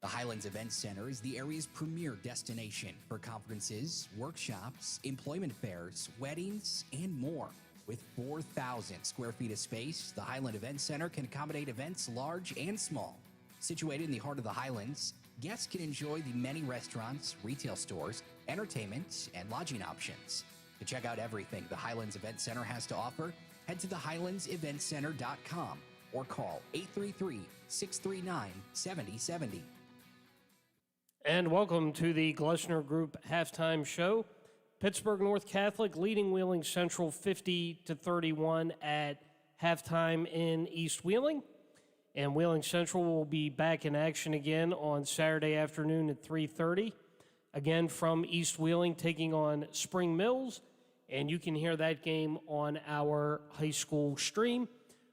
The Highlands Event Center is the area's premier destination for conferences, workshops, employment fairs, weddings, and more. With 4,000 square feet of space, the Highland Event Center can accommodate events large and small. Situated in the heart of the Highlands, guests can enjoy the many restaurants, retail stores, entertainment, and lodging options. To check out everything the Highlands Event Center has to offer, head to thehighlandseventcenter.com or call 833-639-7070. And welcome to the Glessner Group halftime show. Pittsburgh North Catholic leading Wheeling Central 50-31 at halftime in East Wheeling. And Wheeling Central will be back in action again on Saturday afternoon at 3:30. Again from East Wheeling taking on Spring Mills. And you can hear that game on our high school stream,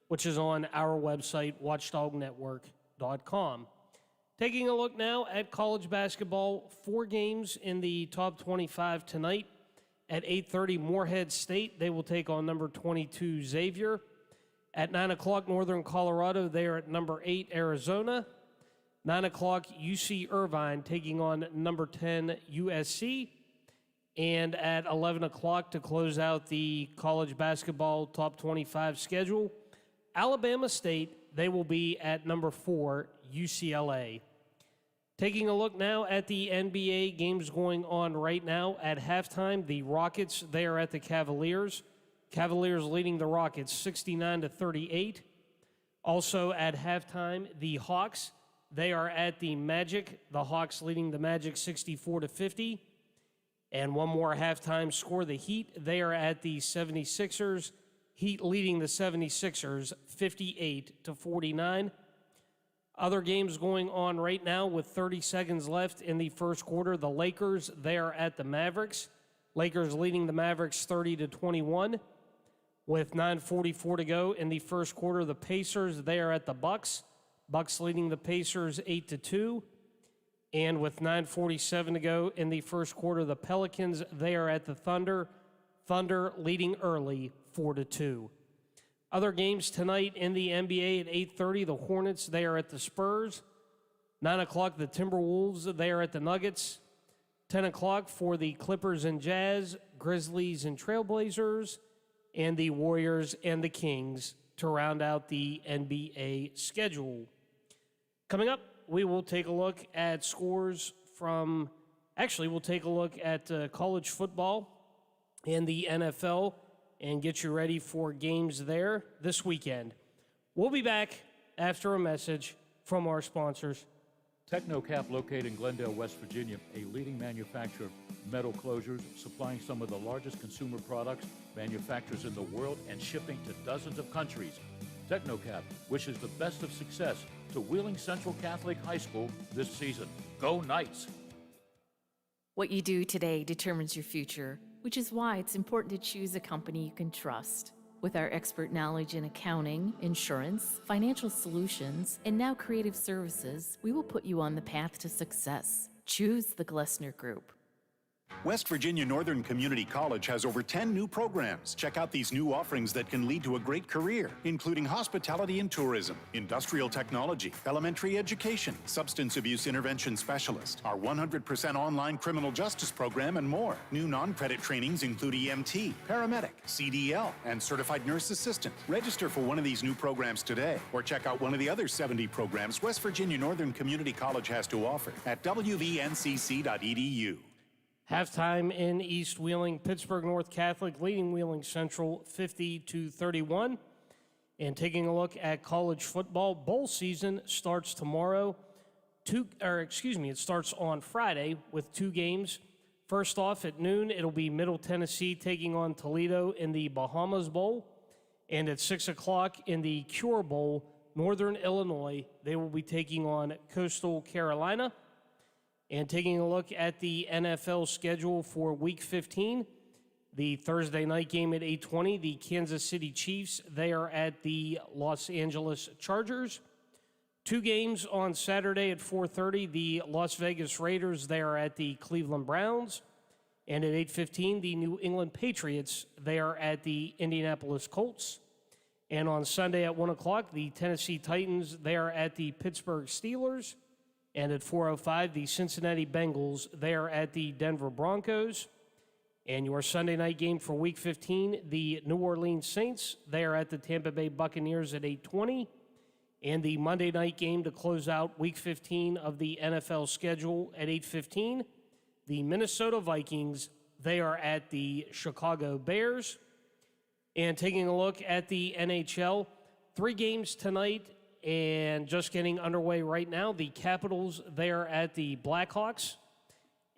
which is on our website, watchdognetwork.com. Taking a look now at college basketball, 4 games in the top 25 tonight. At 8:30, Morehead State, they will take on number 22, Xavier. At 9 o'clock, Northern Colorado, they are at number 8, Arizona. 9 o'clock, UC Irvine taking on number 10, USC. And at 11 o'clock, to close out the college basketball top 25 schedule, Alabama State, they will be at number 4, UCLA. Taking a look now at the NBA games going on right now. At halftime, the Rockets, they are at the Cavaliers. Cavaliers leading the Rockets 69-38. Also at halftime, the Hawks, they are at the Magic. The Hawks leading the Magic 64-50. And one more halftime score, the Heat, they are at the 76ers. Heat leading the 76ers 58-49. Other games going on right now with 30 seconds left in the first quarter. The Lakers, they are at the Mavericks. Lakers leading the Mavericks 30-21. With 9:44 to go in the first quarter, the Pacers, they are at the Bucks. Bucks leading the Pacers 8-2. And with 9:47 to go in the first quarter, the Pelicans, they are at the Thunder. Thunder leading early 4-2. Other games tonight in the NBA at 8:30, the Hornets, they are at the Spurs. 9 o'clock, the Timberwolves, they are at the Nuggets. 10 o'clock for the Clippers and Jazz, Grizzlies and Trailblazers, and the Warriors and the Kings to round out the NBA schedule. Coming up, we will take a look at scores from, we'll take a look at college football and the NFL and get you ready for games there this weekend. We'll be back after a message from our sponsors. Technocap, located in Glendale, West Virginia, a leading manufacturer of metal closures, supplying some of the largest consumer products manufacturers in the world and shipping to dozens of countries. Technocap wishes the best of success to Wheeling Central Catholic High School this season. Go Knights! What you do today determines your future, which is why it's important to choose a company you can trust. With our expert knowledge in accounting, insurance, financial solutions, and now creative services, we will put you on the path to success. Choose the Glessner Group. West Virginia Northern Community College has over 10 new programs. Check out these new offerings that can lead to a great career, including hospitality and tourism, industrial technology, elementary education, substance abuse intervention specialist, our 100% online criminal justice program, and more. New non-credit trainings include EMT, paramedic, CDL, and certified nurse assistant. Register for one of these new programs today, or check out one of the other 70 programs West Virginia Northern Community College has to offer at wvncc.edu. Halftime in East Wheeling, Pittsburgh North Catholic leading Wheeling Central 50-31. And taking a look at college football, bowl season starts tomorrow. It starts on Friday with 2 games. First off at noon, it'll be Middle Tennessee taking on Toledo in the Bahamas Bowl. And at 6 o'clock in the Cure Bowl, Northern Illinois, they will be taking on Coastal Carolina. And taking a look at the NFL schedule for Week 15, the Thursday night game at 8:20, the Kansas City Chiefs, they are at the Los Angeles Chargers. 2 games on Saturday at 4:30, the Las Vegas Raiders, they are at the Cleveland Browns. And at 8:15, the New England Patriots, they are at the Indianapolis Colts. And on Sunday at 1 o'clock, the Tennessee Titans, they are at the Pittsburgh Steelers. And at 4:05, the Cincinnati Bengals, they are at the Denver Broncos. And your Sunday night game for Week 15, the New Orleans Saints, they are at the Tampa Bay Buccaneers at 8:20. And the Monday night game to close out Week 15 of the NFL schedule at 8:15, the Minnesota Vikings, they are at the Chicago Bears. And taking a look at the NHL, 3 games tonight. And just getting underway right now, the Capitals, they are at the Blackhawks.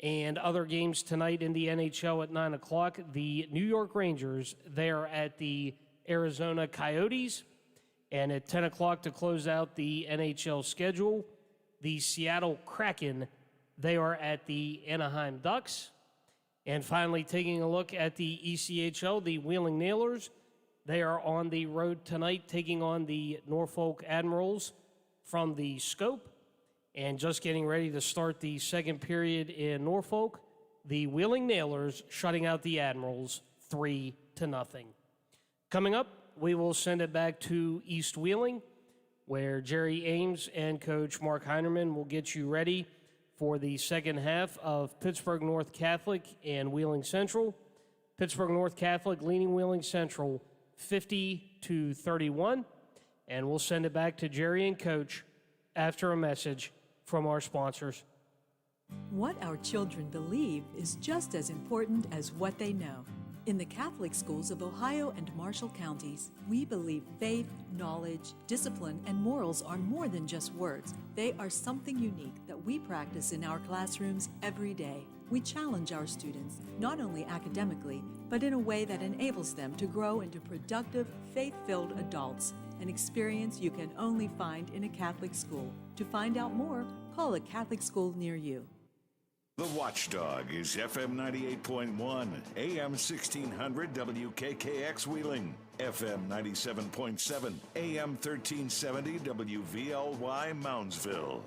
And other games tonight in the NHL at 9 o'clock, the New York Rangers, they are at the Arizona Coyotes. And at 10 o'clock to close out the NHL schedule, the Seattle Kraken, they are at the Anaheim Ducks. And finally, taking a look at the ECHL, the Wheeling Nailers, they are on the road tonight, taking on the Norfolk Admirals from the Scope. And just getting ready to start the second period in Norfolk, the Wheeling Nailers shutting out the Admirals 3-0. Coming up, we will send it back to East Wheeling, where Jerry Ames and Coach Mark Heinerman will get you ready for the second half of Pittsburgh North Catholic and Wheeling Central. Pittsburgh North Catholic leading Wheeling Central 50-31, and we'll send it back to Jerry and Coach after a message from our sponsors. What our children believe is just as important as what they know. In the Catholic schools of Ohio and Marshall counties, we believe faith, knowledge, discipline, and morals are more than just words. They are something unique that we practice in our classrooms every day. We challenge our students, not only academically, but in a way that enables them to grow into productive, faith-filled adults, an experience you can only find in a Catholic school. To find out more, call a Catholic school near you. The Watchdog is FM 98.1, AM 1600 WKKX Wheeling, FM 97.7, AM 1370 WVLY Moundsville.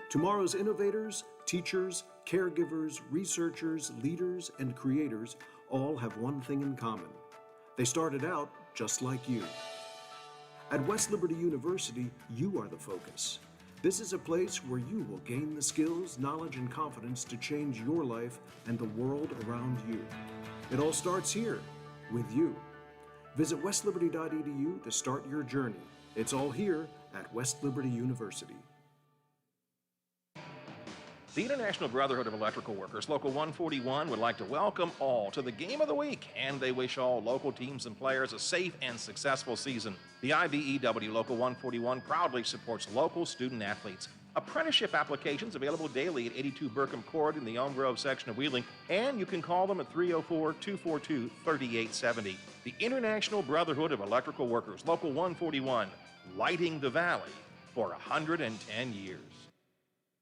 Tomorrow's innovators, teachers, caregivers, researchers, leaders, and creators all have one thing in common. They started out just like you. At West Liberty University, you are the focus. This is a place where you will gain the skills, knowledge, and confidence to change your life and the world around you. It all starts here, with you. Visit westliberty.edu to start your journey. It's all here at West Liberty University. The International Brotherhood of Electrical Workers, Local 141, would like to welcome all to the Game of the Week, and they wish all local teams and players a safe and successful season. The IBEW Local 141 proudly supports local student athletes. Apprenticeship applications available daily at 82 Burkham Court in the Elm Grove section of Wheeling, and you can call them at 304-242-3870. The International Brotherhood of Electrical Workers, Local 141, lighting the valley for 110 years.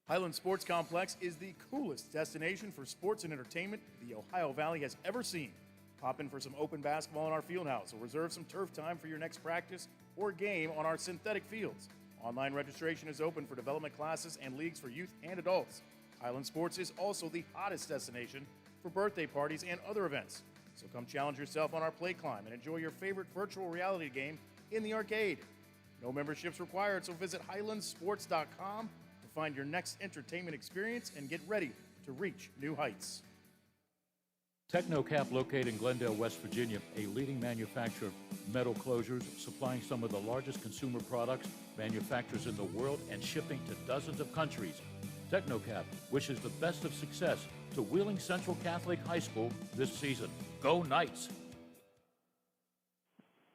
Highlands Sports Complex is the coolest destination for sports and entertainment the Ohio Valley has ever seen. Pop in for some open basketball in our field house or reserve some turf time for your next practice or game on our synthetic fields. Online registration is open for development classes and leagues for youth and adults. Highlands Sports is also the hottest destination for birthday parties and other events. So come challenge yourself on our play climb and enjoy your favorite virtual reality game in the arcade. No memberships required, so visit highlandsports.com to find your next entertainment experience and get ready to reach new heights. Technocap, located in Glendale, West Virginia, a leading manufacturer of metal closures, supplying some of the largest consumer products, manufacturers in the world, and shipping to dozens of countries. Technocap wishes the best of success to Wheeling Central Catholic High School this season. Go Knights!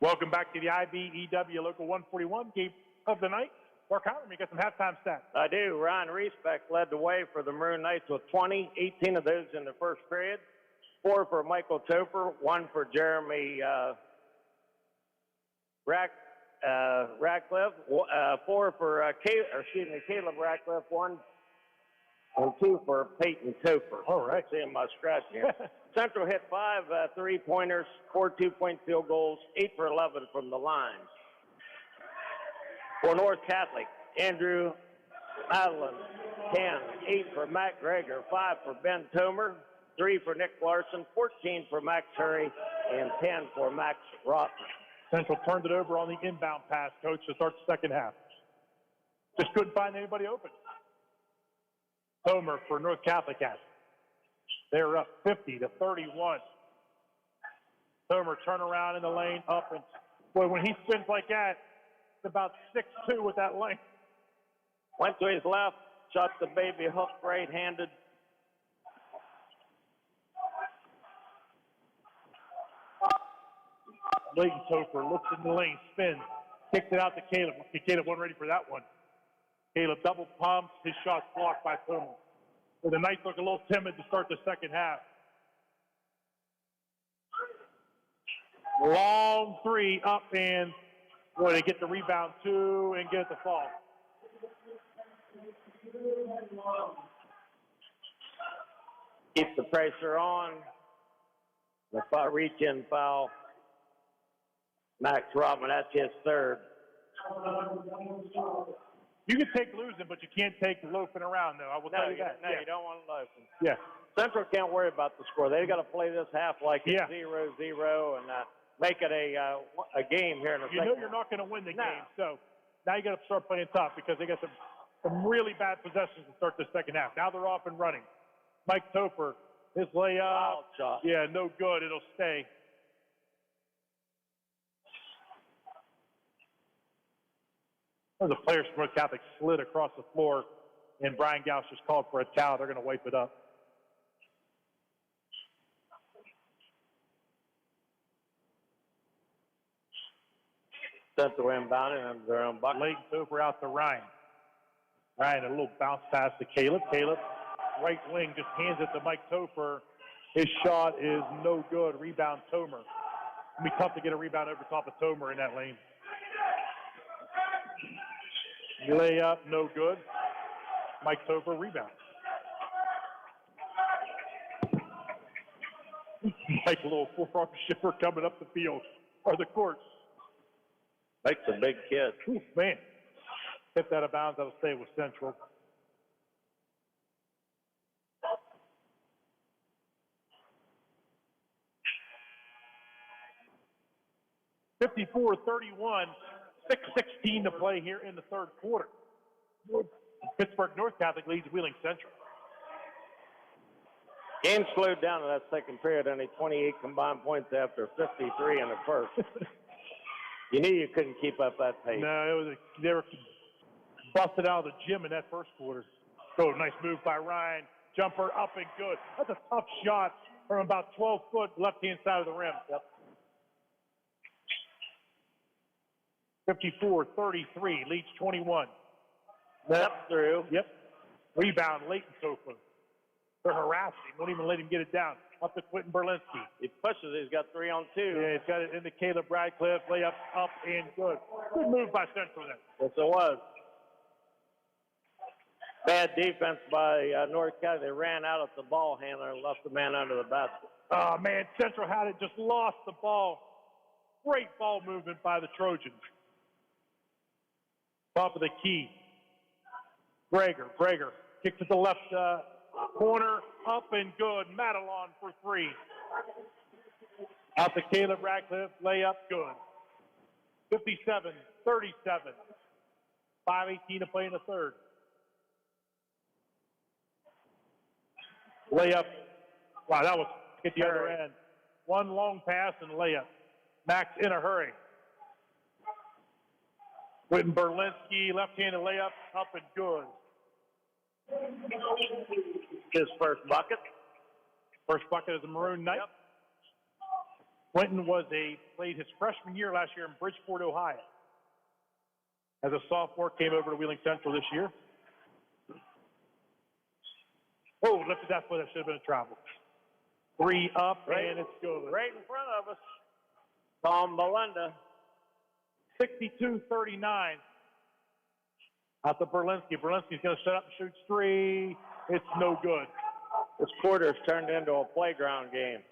Welcome back to the IBEW Local 141 game of the night. Mark Howard, you got some halftime stats. I do. Ryan Reesbeck led the way for the Maroon Knights with 20, 18 of those in the first period. 4 for Michael Topper, 1 for Jeremy Ratcliffe, 4 for Caleb Ratcliffe, 1 and 2 for Peyton Topper. All right. Seeing my scratch here. Central hit 5 3-pointers, 4 2-point field goals, 8 for 11 from the line. For North Catholic, Andrew Madeline, 10, 8 for Matt Greger, 5 for Ben Tomer, 3 for Nick Larson, 14 for Max Hurry, and 10 for Max Rotten. Central turned it over on the inbound pass, Coach, to start the second half. Just couldn't find anybody open. Tomer for North Catholic has it. They're up 50-31. Tomer turn around in the lane, up, and boy, when he spins like that, it's about 6'2" with that length. Went to his left, shot the baby hook right-handed. Leighton Topher looks in the lane, spins, kicks it out to Caleb. Caleb wasn't ready for that one. Caleb double pumps, his shot's blocked by Tomer. So the Knights look a little timid to start the second half. Long three, up, and boy, they get the rebound too and get the fall. Keep the pressure on. The reach-in foul. Max Robin, that's his third. You can take losing, but you can't take loafing around, though. I will tell you that. No, you don't want to loafing. Yeah. Central can't worry about the score. They've got to play this half like it's 0-0 and make it a game here in the second. You know you're not going to win the game, so now you got to start playing tough because they got some really bad possessions to start the second half. Now they're off and running. Mike Topher, his layup. Wild shot. Yeah, no good. It'll stay. The players from North Catholic slid across the floor, and Brian Gauss just called for a towel. They're going to wipe it up. Central inbounding and their own bucket. Leighton Topher out to Ryan. Ryan, a little bounce pass to Caleb. Caleb, right wing, just hands it to Mike Topher. His shot is no good. Rebound Tomer. It'll be tough to get a rebound over top of Tomer in that lane. Layup, no good. Mike Topher, rebound. Like a little four-arm shipper coming up the field, or the court. Mike's a big kid. Ooh, man. Hit that out of bounds, that'll stay with Central. (54-31). 6:16 to play here in the third quarter. Pittsburgh North Catholic leads Wheeling Central. Game slowed down in that second period, only 28 combined points after 53 in the first. You knew you couldn't keep up that pace. No, they were busted out of the gym in that first quarter. So nice move by Ryan. Jumper up and good. That's a tough shot from about 12 foot left-hand side of the rim. Yep. 54-33, leads 21. Step through. Yep. Rebound, Leighton Topher. They're harassing him. Won't even let him get it down. Up to Quentin Berlinski. He pushes. He's got 3-on-2. Yeah, he's got it into Caleb Radcliffe. Layup up and good. Good move by Central then. Yes, it was. Bad defense by North County. They ran out at the ball handler and left the man under the basket. Oh, man, Central had it, just lost the ball. Great ball movement by the Trojans. Top of the key. Greger kicks to the left corner, up and good. Madelon for three. Out to Caleb Radcliffe, layup, good. 57-37. 5:18 to play in the third. Layup. Wow, that was hit the other end. One long pass and layup. Max in a hurry. Quentin Berlinski, left-handed layup, up and good. His first bucket. First bucket of the Maroon Knight. Yep. Quentin played his freshman year last year in Bridgeport, Ohio. As a sophomore, came over to Wheeling Central this year. Oh, lifted that foot. That should have been a travel. Three up, and it's good. Right in front of us. Tom Melinda. 62-39. Out to Berlinski. Berlinski's going to set up and shoot three. It's no good. This quarter's turned into a playground game.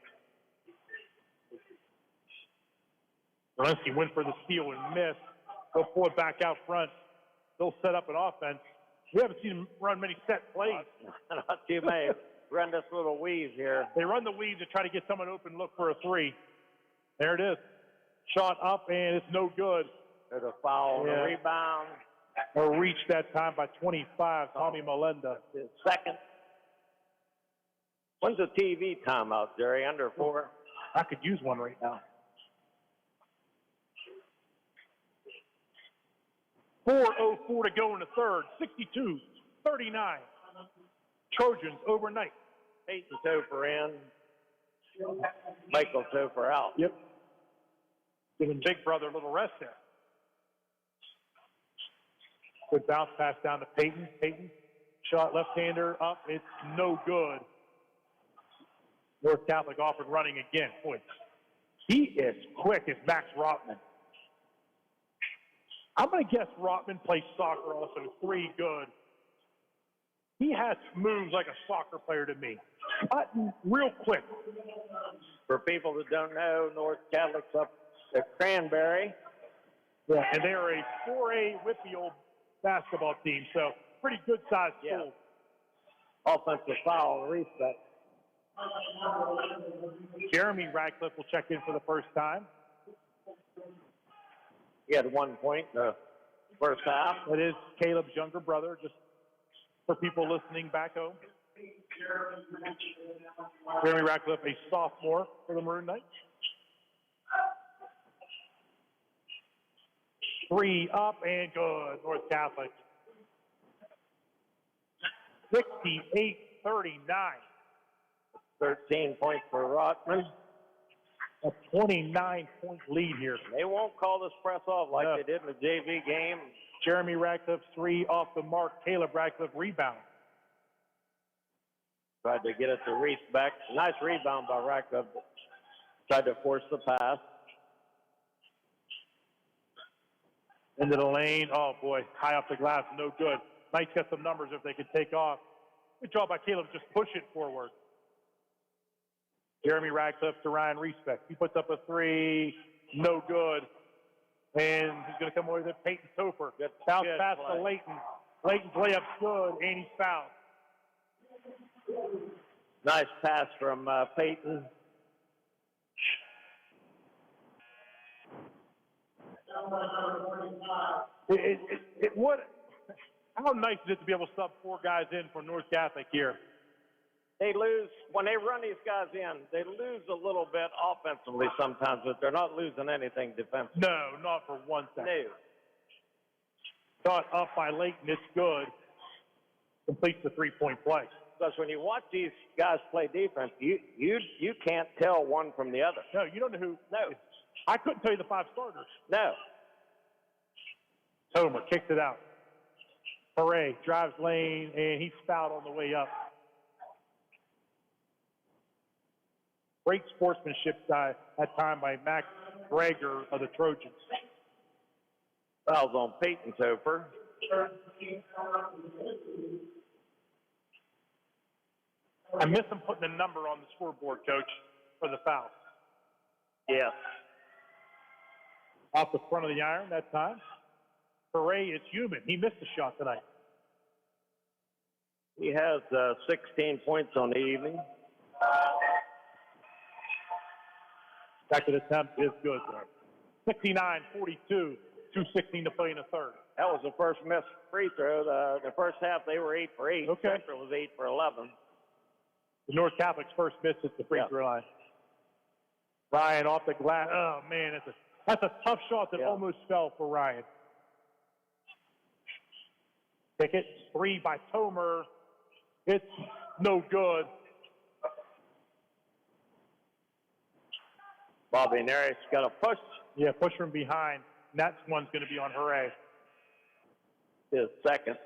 Berlinski went for the steal and missed. They'll pull it back out front. They'll set up an offense. We haven't seen him run many set plays. Not too many. Run this little weave here. They run the weave to try to get someone open, look for a three. There it is. Shot up, and it's no good. There's a foul, a rebound. A reach that time by 25, Tommy Melinda. His second. When's the TV timeout, Jerry? Under 4? I could use one right now. 4:04 to go in the third. 62-39. Trojans overnight. Peyton Topher in. Michael Topher out. Yep. Giving Big Brother a little rest there. Good bounce pass down to Peyton. Peyton, shot left-hander up. It's no good. North Catholic offered running again. Boy, he is quick as Max Rotman. I'm going to guess Rotman plays soccer also. Three, good. He has moves like a soccer player to me. Real quick. For people that don't know, North Catholic's up at Cranberry. Yeah, and they are a 4A Whitfield basketball team, so pretty good-sized school. Offensive foul, reset. Jeremy Radcliffe will check in for the first time. He had 1 point in the first half. That is Caleb's younger brother, just for people listening back home. Jeremy Radcliffe, a sophomore for the Maroon Knights. Three up and good, North Catholic. 68-39. 13 points for Rotman. A 29-point lead here. They won't call this press off like they did in the JV game. Jeremy Radcliffe, three off the mark. Caleb Radcliffe, rebound. Tried to get it to Reese back. Nice rebound by Radcliffe. Tried to force the pass. Into the lane. Oh, boy. High off the glass. No good. Knights got some numbers if they could take off. Good job by Caleb. Just push it forward. Jeremy Radcliffe to Ryan Reesbeck. He puts up a three. No good. And he's going to come away with Peyton Topher. Bounce pass to Leighton. Leighton's layup's good, and he's fouled. Nice pass from Peyton. How nice is it to be able to sub four guys in from North Catholic here? They lose when they run these guys in. They lose a little bit offensively sometimes, but they're not losing anything defensively. No, not for 1 second. No. Shot up by Layton. It's good. Completes the three-point play. Because when you watch these guys play defense, you can't tell one from the other. No, you don't know who. No. I couldn't tell you the 5 starters. No. Tomer kicks it out. Hooray, drives lane, and he's fouled on the way up. Great sportsmanship that time by Max Greger of the Trojans. Fouls on Peyton Topher. I miss him putting a number on the scoreboard, Coach, for the foul. Yes. Off the front of the iron that time. Hooray, it's human. He missed a shot tonight. He has 16 points on the evening. Second attempt is good there. 69-42, 2:16 to play in the third. That was the first missed free throw. The first half, they were 8 for 8. Okay. Central was 8 for 11. The North Catholic's first miss at the free throw line. Ryan off the glass. Oh, man, that's a tough shot that almost fell for Ryan. Pickett, 3 by Tomer. It's no good. Bobby Neris got a push. Yeah, push from behind. And that one's going to be on Hooray. His second.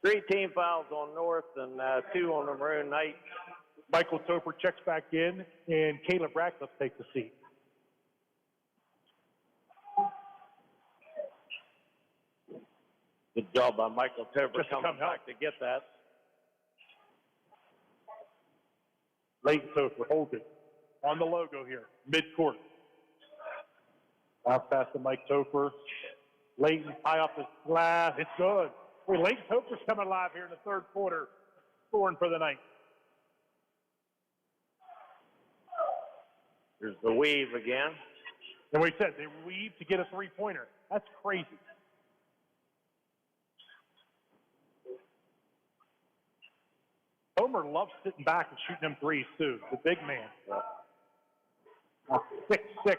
3 team fouls on North and 2 on the Maroon Knights. Michael Topher checks back in, and Caleb Ratcliffe takes the seat. Good job by Michael Topher coming back to get that. Leighton Topher holds it on the logo here, mid-court. Bounce pass to Mike Topher. Leighton high off the glass. It's good. Boy, Leighton Topher's coming alive here in the third quarter, scoring for the night. There's the weave again. And we said they weave to get a three-pointer. That's crazy. Homer loves sitting back and shooting them threes, too. The big man. 6'6",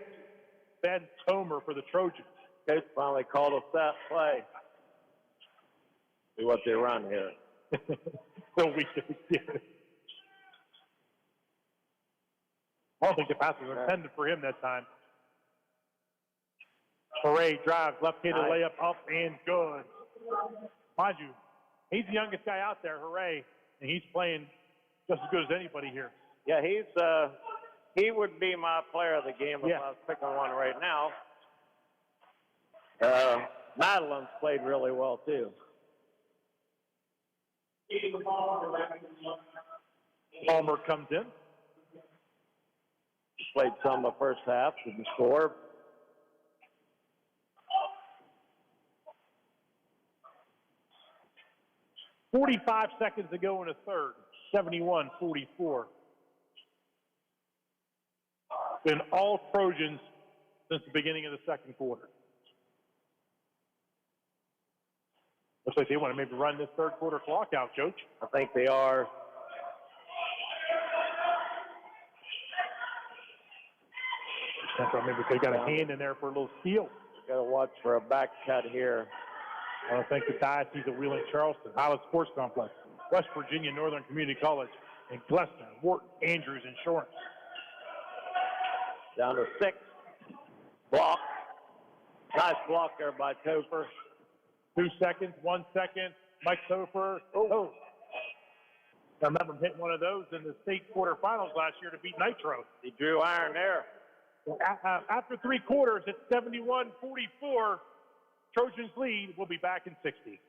Ben Tomer for the Trojans. Coach finally called a set play. See what they run here. So we could get it. I don't think the pass was intended for him that time. Hooray drives, left-handed layup up and good. Mind you, he's the youngest guy out there, Hooray, and he's playing just as good as anybody here. Yeah, he would be my player of the game if I was picking one right now. Madeline's played really well, too. Palmer comes in. Played some the first half, didn't score. .45 seconds to go in the third. 71-44. Been all Trojans since the beginning of the second quarter. Looks like they want to maybe run this third quarter clock out, Coach. I think they are. Maybe they got a hand in there for a little steal. Got to watch for a back cut here. I want to thank the Diocese of Wheeling Charleston, Highlands Sports Complex, West Virginia Northern Community College, and Glessner, Wharton Andrews Insurance. Down to 6. Block. Nice block there by Topher. 2 seconds, 1 second. Mike Topher. Oh. I remember him hitting one of those in the state quarterfinals last year to beat Nitro. He drew iron there. After 3 quarters, it's 71-44. Trojans lead. We'll be back in 60.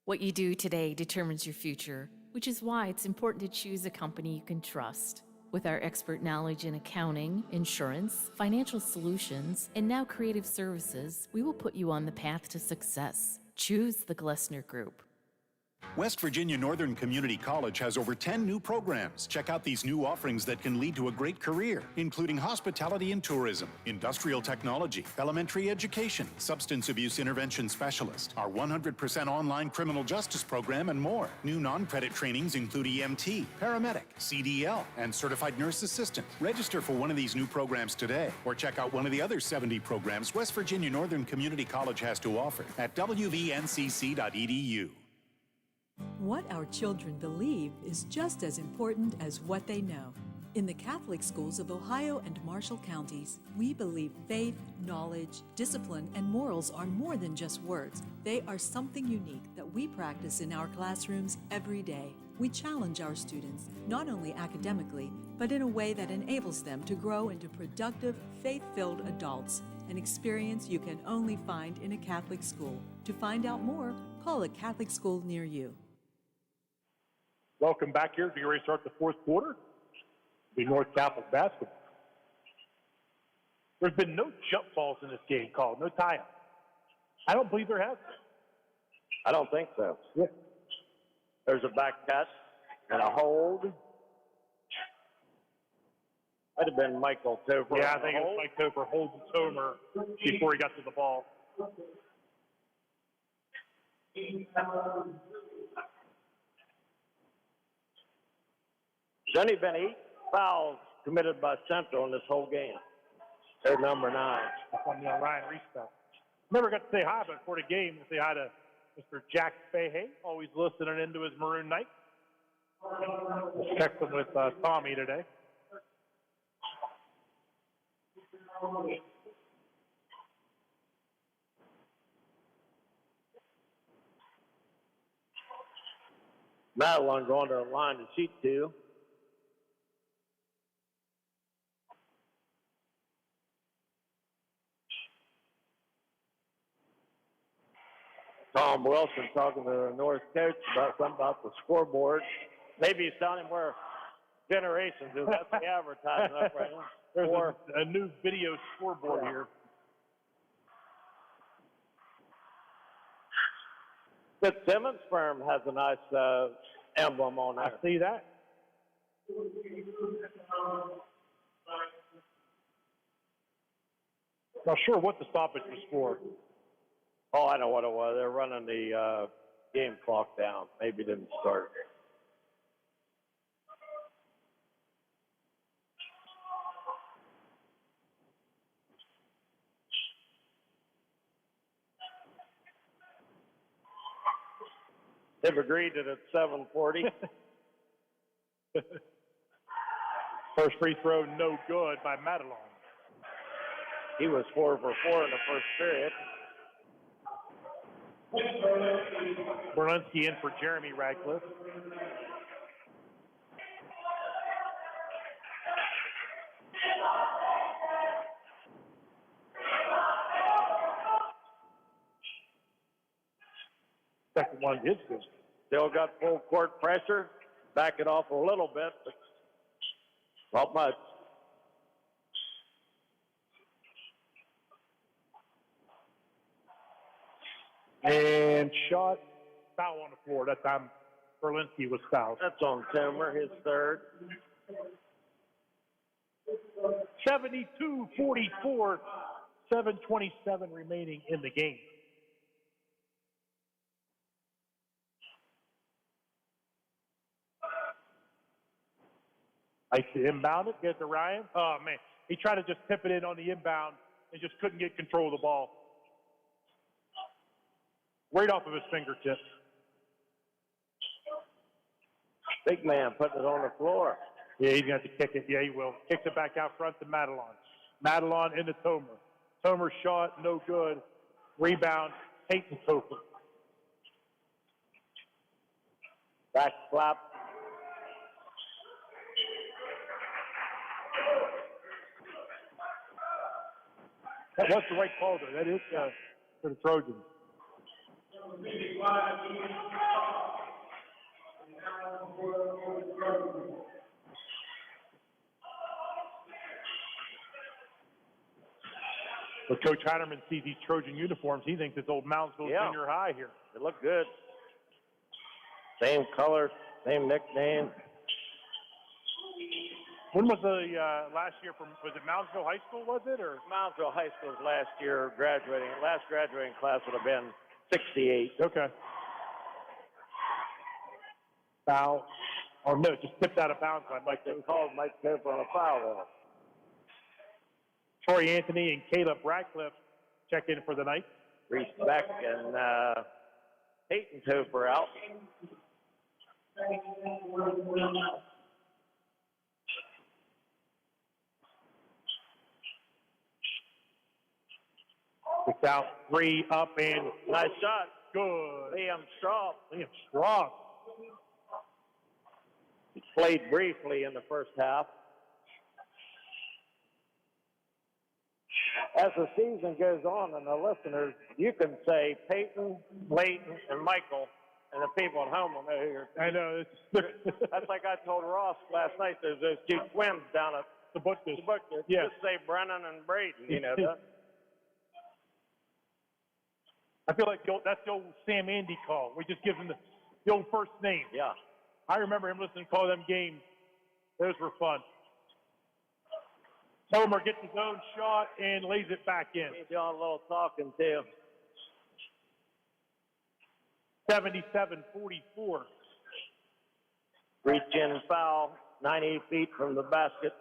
What you do today determines your future, which is why it's important to choose a company you can trust. With our expert knowledge in accounting, insurance, financial solutions, and now creative services, we will put you on the path to success. Choose the Glessner Group. West Virginia Northern Community College has over 10 new programs. Check out these new offerings that can lead to a great career, including hospitality and tourism, industrial technology, elementary education, substance abuse intervention specialist, our 100% online criminal justice program, and more. New non-credit trainings include EMT, paramedic, CDL, and certified nurse assistant. Register for one of these new programs today, or check out one of the other 70 programs West Virginia Northern Community College has to offer at wvncc.edu. What our children believe is just as important as what they know. In the Catholic schools of Ohio and Marshall counties, we believe faith, knowledge, discipline, and morals are more than just words. They are something unique that we practice in our classrooms every day. We challenge our students, not only academically, but in a way that enables them to grow into productive, faith-filled adults, an experience you can only find in a Catholic school. To find out more, call a Catholic school near you. Welcome back here. We're ready to start the fourth quarter. Be North Catholic basketball. There's been no jump balls in this game called, no tie-up. I don't believe there has been. I don't think so. Yeah. There's a back cut and a hold. Might have been Michael Topher. Yeah, I think it was Mike Topher holding Tomer before he got to the ball. There's only been 8 fouls committed by Central in this whole game. They're number 9. That's on Ryan Reespect. Never got to say hi, but before the game, say hi to Mr. Jack Fahey, always listening into his Maroon Night. Let's check him with Tommy today. Madeline going to the line to shoot 2. Tom Wilson talking to the North coach about something about the scoreboard. Maybe he's telling him we're generations. That's the advertising up right now. There's a new video scoreboard here. Fitzsimmons' firm has a nice emblem on there. I see that. Not sure what the stoppage was for. Oh, I know what it was. They're running the game clock down. Maybe it didn't start. They've agreed that it's 7:40. First free throw, no good by Madelon. He was 4 for 4 in the first period. Berlinski in for Jeremy Radcliffe. Second one is good. Still got full court pressure. Back it off a little bit, but not much. And shot, foul on the floor. That time Berlinski was fouled. That's on Tomer, his third. 72-44, 7:27 remaining in the game. Like to inbound it, get to Ryan. Oh, man. He tried to just tip it in on the inbound and just couldn't get control of the ball. Right off of his fingertips. Big man putting it on the floor. Yeah, he's going to have to kick it. Yeah, he will. Kicks it back out front to Madelon. Madelon into Tomer. Tomer shot, no good. Rebound, Peyton Topher. Back flap. That was the right call, though. That is for the Trojans. But Coach Heinerman sees these Trojan uniforms. He thinks it's old Moundsville Junior High here. They look good. Same color, same nickname. When was the last year from, was it Moundsville High School, was it? Or Moundsville High School's last year graduating. Last graduating class would have been 68. Okay. Foul. Or no, just tipped out of bounds by Mike. They called Mike Cooper on a foul there. Troy Anthony and Caleb Radcliffe check in for the night. Reese Beck and Peyton Cooper out. It's out, 3 up, and nice shot. Good. Liam Straub. Liam Straub. He played briefly in the first half. As the season goes on, and the listeners, you can say Peyton, Leighton, and Michael, and the people at home will know who you're. I know. That's like I told Ross last night. There's those 2 twins down at the Butkus. Yeah. Just say Brennan and Braden, you know that. I feel like that's the old Sam Andy call. We just give them the old first name. Yeah. I remember him listening to call them games. Those were fun. Homer gets his own shot and lays it back in. He's doing a little talking, too. 77-44. Reach-in foul, 90 feet from the basket.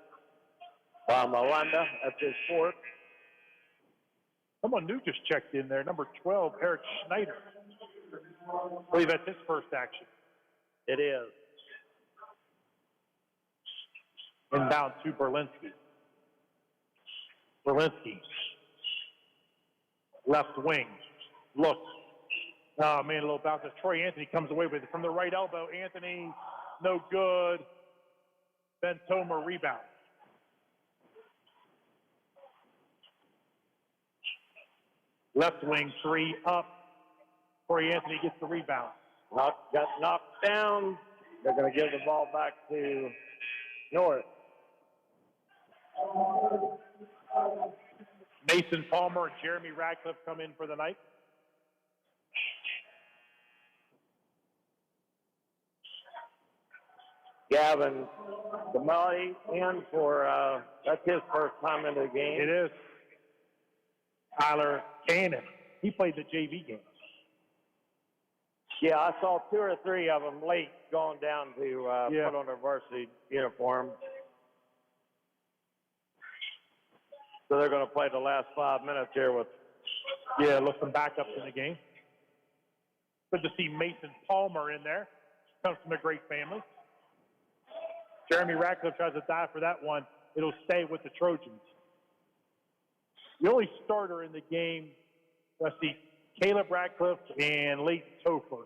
Melinda, that's his 4th. Someone new just checked in there. Number 12, Eric Schneider. I believe that's his first action. It is. Inbound to Berlinski. Berlinski. Left wing. Looks. Oh, man, a little bounce. Troy Anthony comes away with it from the right elbow. Anthony, no good. Ben Tomer rebound. Left wing 3 up. Troy Anthony gets the rebound. Got knocked down. They're going to give the ball back to North. Mason Palmer and Jeremy Radcliffe come in for the night. Gavin DeMelli in for, that's his first time into the game. It is. Tyler Cannon. He played the JV game. Yeah, I saw 2 or 3 of them late going down to put on their varsity uniform. So they're going to play the last 5 minutes here with. Yeah, look, some backups in the game. Good to see Mason Palmer in there. Comes from a great family. Jeremy Radcliffe tries to dive for that one. It'll stay with the Trojans. The only starter in the game, let's see, Caleb Radcliffe and Leighton Topher.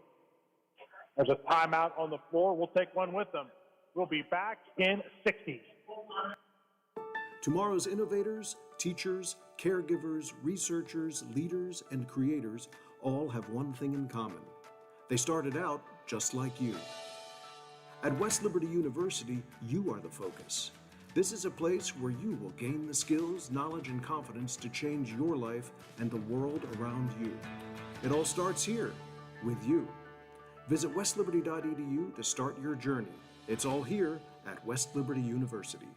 There's a timeout on the floor. We'll take one with them. We'll be back in 60. Tomorrow's innovators, teachers, caregivers, researchers, leaders, and creators all have one thing in common. They started out just like you. At West Liberty University, you are the focus. This is a place where you will gain the skills, knowledge, and confidence to change your life and the world around you. It all starts here, with you. Visit westliberty.edu to start your journey. It's all here at West Liberty University.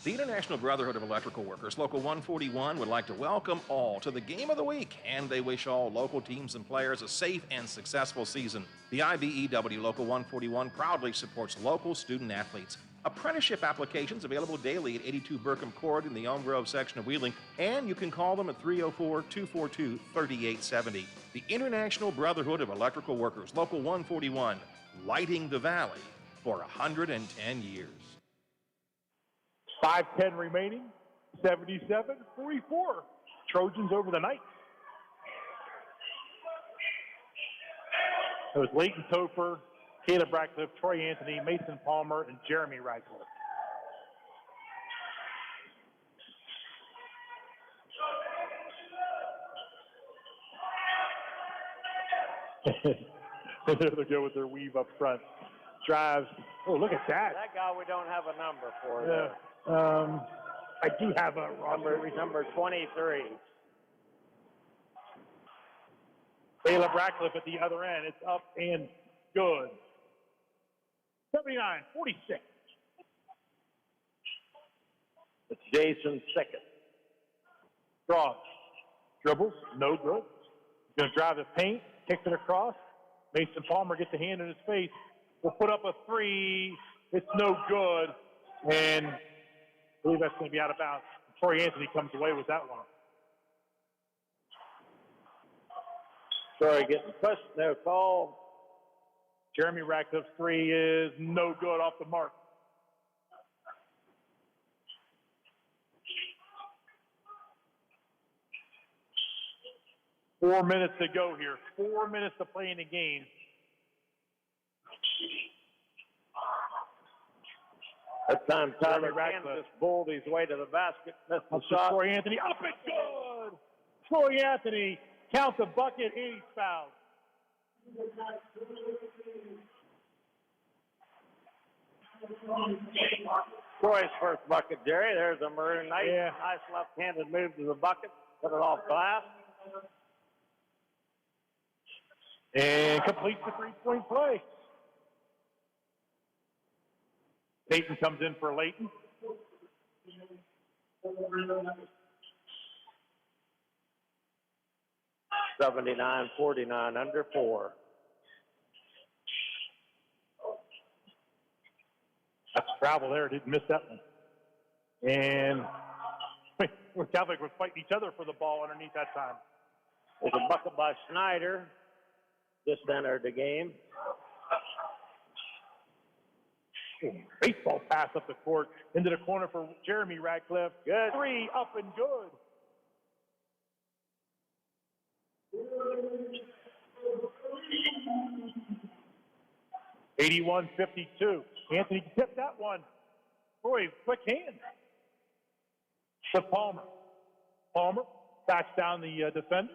The International Brotherhood of Electrical Workers, Local 141, would like to welcome all to the Game of the Week, and they wish all local teams and players a safe and successful season. The IBEW Local 141 proudly supports local student athletes. Apprenticeship applications available daily at 82 Burkham Court in the Elm Grove section of Wheeling, and you can call them at 304-242-3870. The International Brotherhood of Electrical Workers, Local 141, lighting the valley for 110 years. 5:10 remaining, 77-44. Trojans over the night. It was Leighton Topher, Caleb Radcliffe, Troy Anthony, Mason Palmer, and Jeremy Radcliffe. There they go with their weave up front. Drives. Oh, look at that. That guy we don't have a number for. Yeah. I do have a number 23. Caleb Ratcliffe at the other end. It's up and good. 79-46. It's Jason Sickett. Draws. Dribbles. No good. He's going to drive the paint. Kicks it across. Mason Palmer gets a hand in his face. Will put up a three. It's no good. And I believe that's going to be out of bounds. Troy Anthony comes away with that one. Troy getting pushed. No call. Jeremy Ratcliffe's three is no good, off the mark. Four minutes to go here. 4 minutes to play in the game. That time Tyler Ratcliffe just bowled his way to the basket. Missed the shot. Troy Anthony. Up and good! Troy Anthony counts the bucket and he's fouled. Troy's first bucket, Jerry. There's a Maroon Knight. Yeah. Nice left-handed move to the bucket. Put it off glass. And completes the three-point play. Dayton comes in for Layton. $79-49 under 4. That's travel there. Didn't miss that one. And Catholic was fighting each other for the ball underneath that time. There's a bucket by Snyder. Just entered the game. Baseball pass up the court into the corner for Jeremy Ratcliffe. Good. Three up and good. $81-52. Anthony tipped that one. Troy, quick hand. To Palmer. Palmer backs down the defender.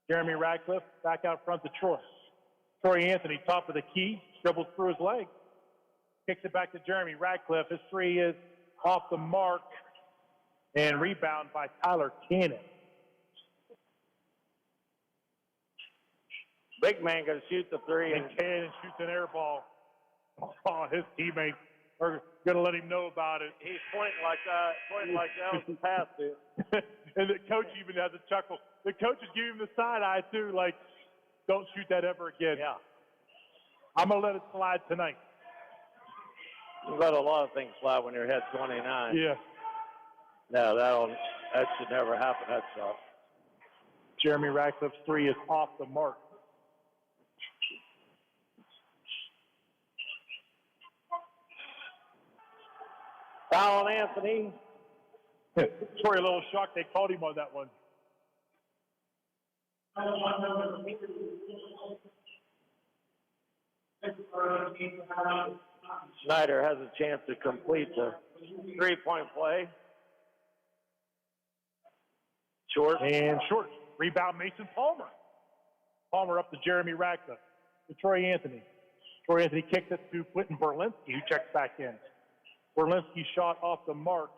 Jeremy Ratcliffe back out front to Troy. Troy Anthony, top of the key, dribbles through his leg. Kicks it back to Jeremy Ratcliffe. His three is off the mark and rebound by Tyler Cannon. Big man going to shoot the three. And Cannon shoots an air ball. Oh, his teammates are going to let him know about it. He's pointing like that was the pass, dude. And the coach even has a chuckle. The coach is giving him the side eye, too, like, don't shoot that ever again. Yeah. I'm going to let it slide tonight. You let a lot of things slide when you're head 29. Yeah. No, that should never happen, that shot. Jeremy Ratcliffe's three is off the mark. Foul on Anthony. Troy a little shocked they called him on that one. Snyder has a chance to complete the three-point play. Short. And short. Rebound Mason Palmer. Palmer up to Jeremy Ratcliffe. To Troy Anthony. Troy Anthony kicks it to Quentin Berlinski, who checks back in. Berlinski shot off the mark.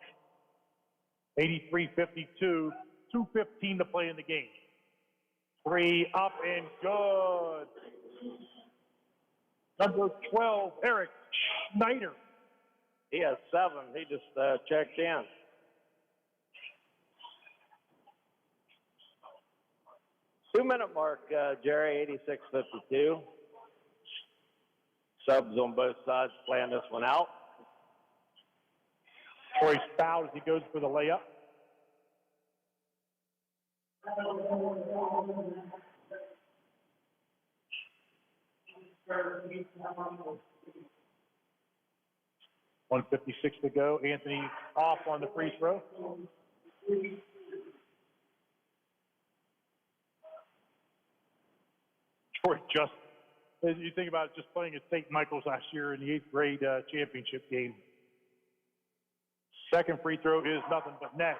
83-52. 2:15 to play in the game. Three up and good. Number 12, Eric Schneider. He has 7. He just checked in. Two-minute mark, Jerry, 86-52. Subs on both sides playing this one out. Troy's fouled as he goes for the layup. $1:56 to go. Anthony off on the free throw. Troy just, as you think about it, just playing at St. Michael's last year in the 8th grade championship game. Second free throw is nothing but net.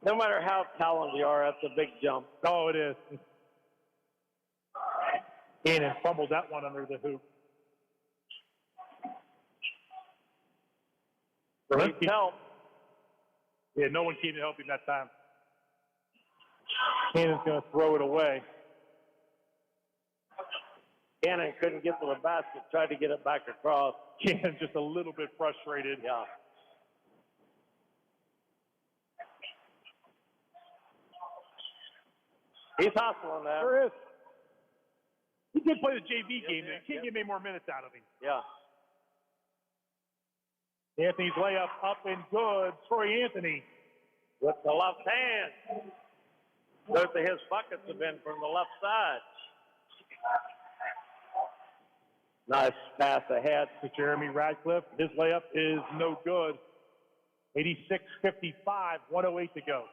No matter how talented you are, that's a big jump. Oh, it is. Cannon fumbled that one under the hoop. Needs help. Yeah, no one came to help him that time. Cannon's going to throw it away. Cannon couldn't get to the basket, tried to get it back across. Cannon's just a little bit frustrated. Yeah. He's hustling there. There is. He did play the JV game. Can't get many more minutes out of him. Yeah. Anthony's layup up and good. Troy Anthony. With the left hand. Both of his buckets have been from the left side. Nice pass ahead to Jeremy Radcliffe. His layup is no good. 86-55, 1:08 to go.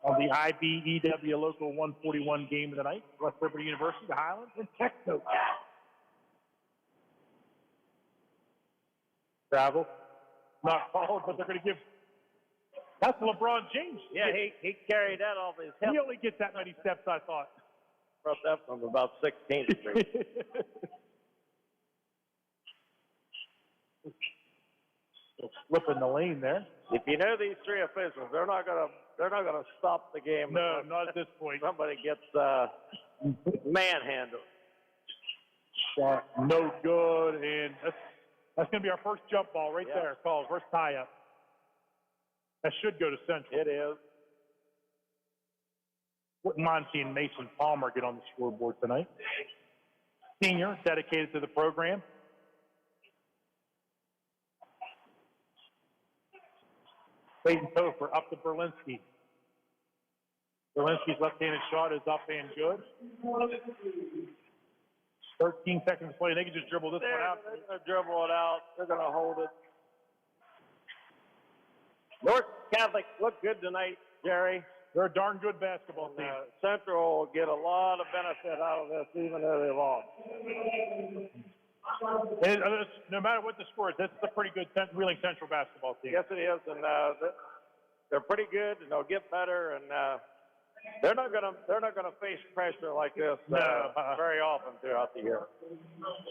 On the IBEW Local 141 game of the night, West Liberty University, the Highlands, and Techno. Travel. Not called, but they're going to give. That's LeBron James. Yeah, he carried that off his hip. He only gets that many steps, I thought. Brought that from about 16th Street. Slip in the lane there. If you know these three officials, they're not gonna stop the game. No, not at this point. Somebody gets manhandled. Shot no good, and that's going to be our first jump ball right there. Called first tie up. That should go to Central. It is. Wouldn't mind seeing Mason Palmer get on the scoreboard tonight. Senior, dedicated to the program. Clayton Topher up to Berlinski. Berlinski's left-handed shot is up and good. 13 seconds to play. They can just dribble this one out. They're going to dribble it out. They're going to hold it. North Catholic looked good tonight, Jerry. They're a darn good basketball team. Central will get a lot of benefit out of this, even though they lost. And, no matter what the score is, this is a pretty good Wheeling Central basketball team. Yes, it is, and they're pretty good, and they'll get better, and they're not gonna face pressure like this very often throughout the year.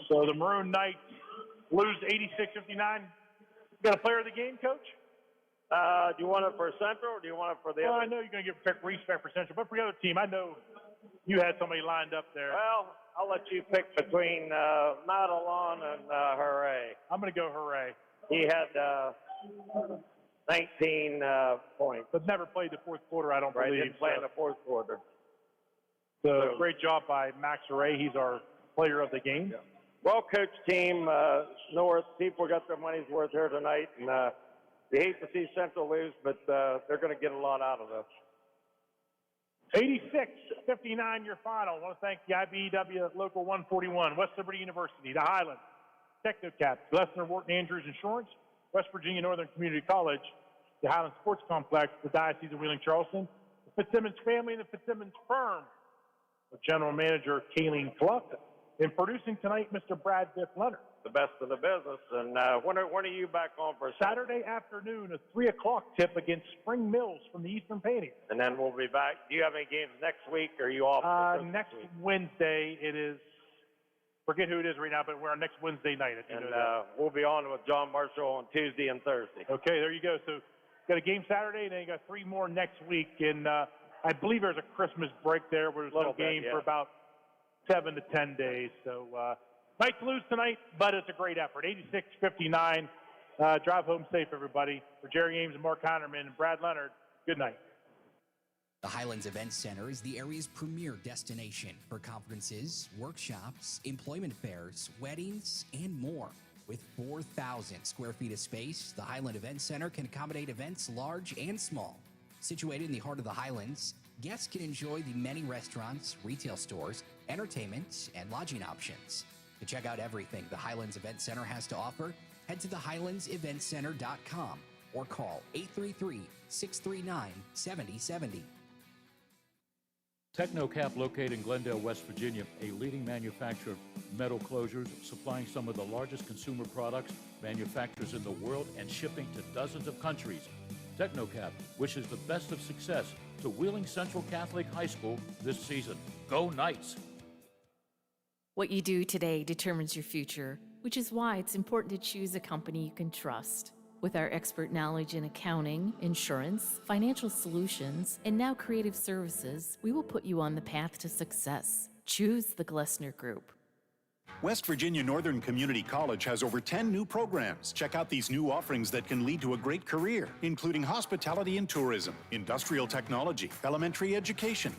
So the Maroon Knights lose 86-59. Got a player of the game, Coach? Do you want it for Central, or do you want it for the other? I know you're going to give respect for Central, but for the other team, I know you had somebody lined up there. Well, I'll let you pick between Madelon and Hooray. I'm going to go Hooray. He had 19 points. But never played the fourth quarter, I don't believe. Didn't play in the fourth quarter. So great job by Max Hooray. He's our player of the game. Yeah. Well-coached team, North. People got their money's worth here tonight, and they hate to see Central lose, but they're going to get a lot out of this. 86-59 your final. I want to thank the IBEW Local 141, West Liberty University, the Highlands, Technocap, Glessner, Wharton Andrews Insurance, West Virginia Northern Community College, the Highlands Sports Complex, the Diocese of Wheeling Charleston, the Fitzsimmons family, and the Fitzsimmons firm, with General Manager Kayleen Cluck, and producing tonight, Mr. Brad Biff Leonard. The best of the business. And when are you back on for Saturday afternoon, a 3 o'clock tip against Spring Mills from the Eastern Painting. And then we'll be back. Do you have any games next week, or are you off? Next Wednesday, it is, forget who it is right now, but we're on next Wednesday night. And we'll be on with John Marshall on Tuesday and Thursday. Okay, there you go. So got a game Saturday, and then you got 3 more next week. And I believe there's a Christmas break there where there's no game for about 7 to 10 days. So, Knights lose tonight, but it's a great effort. 86-59. Drive home safe, everybody. For Jerry Ames and Mark Heinerman and Brad Leonard, good night. The Highlands Event Center is the area's premier destination for conferences, workshops, employment fairs, weddings, and more. With 4,000 square feet of space, the Highland Event Center can accommodate events large and small. Situated in the heart of the Highlands, guests can enjoy the many restaurants, retail stores, entertainment, and lodging options. To check out everything the Highlands Event Center has to offer, head to thehighlandseventcenter.com or call 833-639-7070. Technocap, located in Glendale, West Virginia, a leading manufacturer of metal closures, supplying some of the largest consumer products manufacturers in the world and shipping to dozens of countries. Technocap wishes the best of success to Wheeling Central Catholic High School this season. Go Knights! What you do today determines your future, which is why it's important to choose a company you can trust. With our expert knowledge in accounting, insurance, financial solutions, and now creative services, we will put you on the path to success. Choose the Glessner Group. West Virginia Northern Community College has over 10 new programs. Check out these new offerings that can lead to a great career, including hospitality and tourism, industrial technology, elementary education,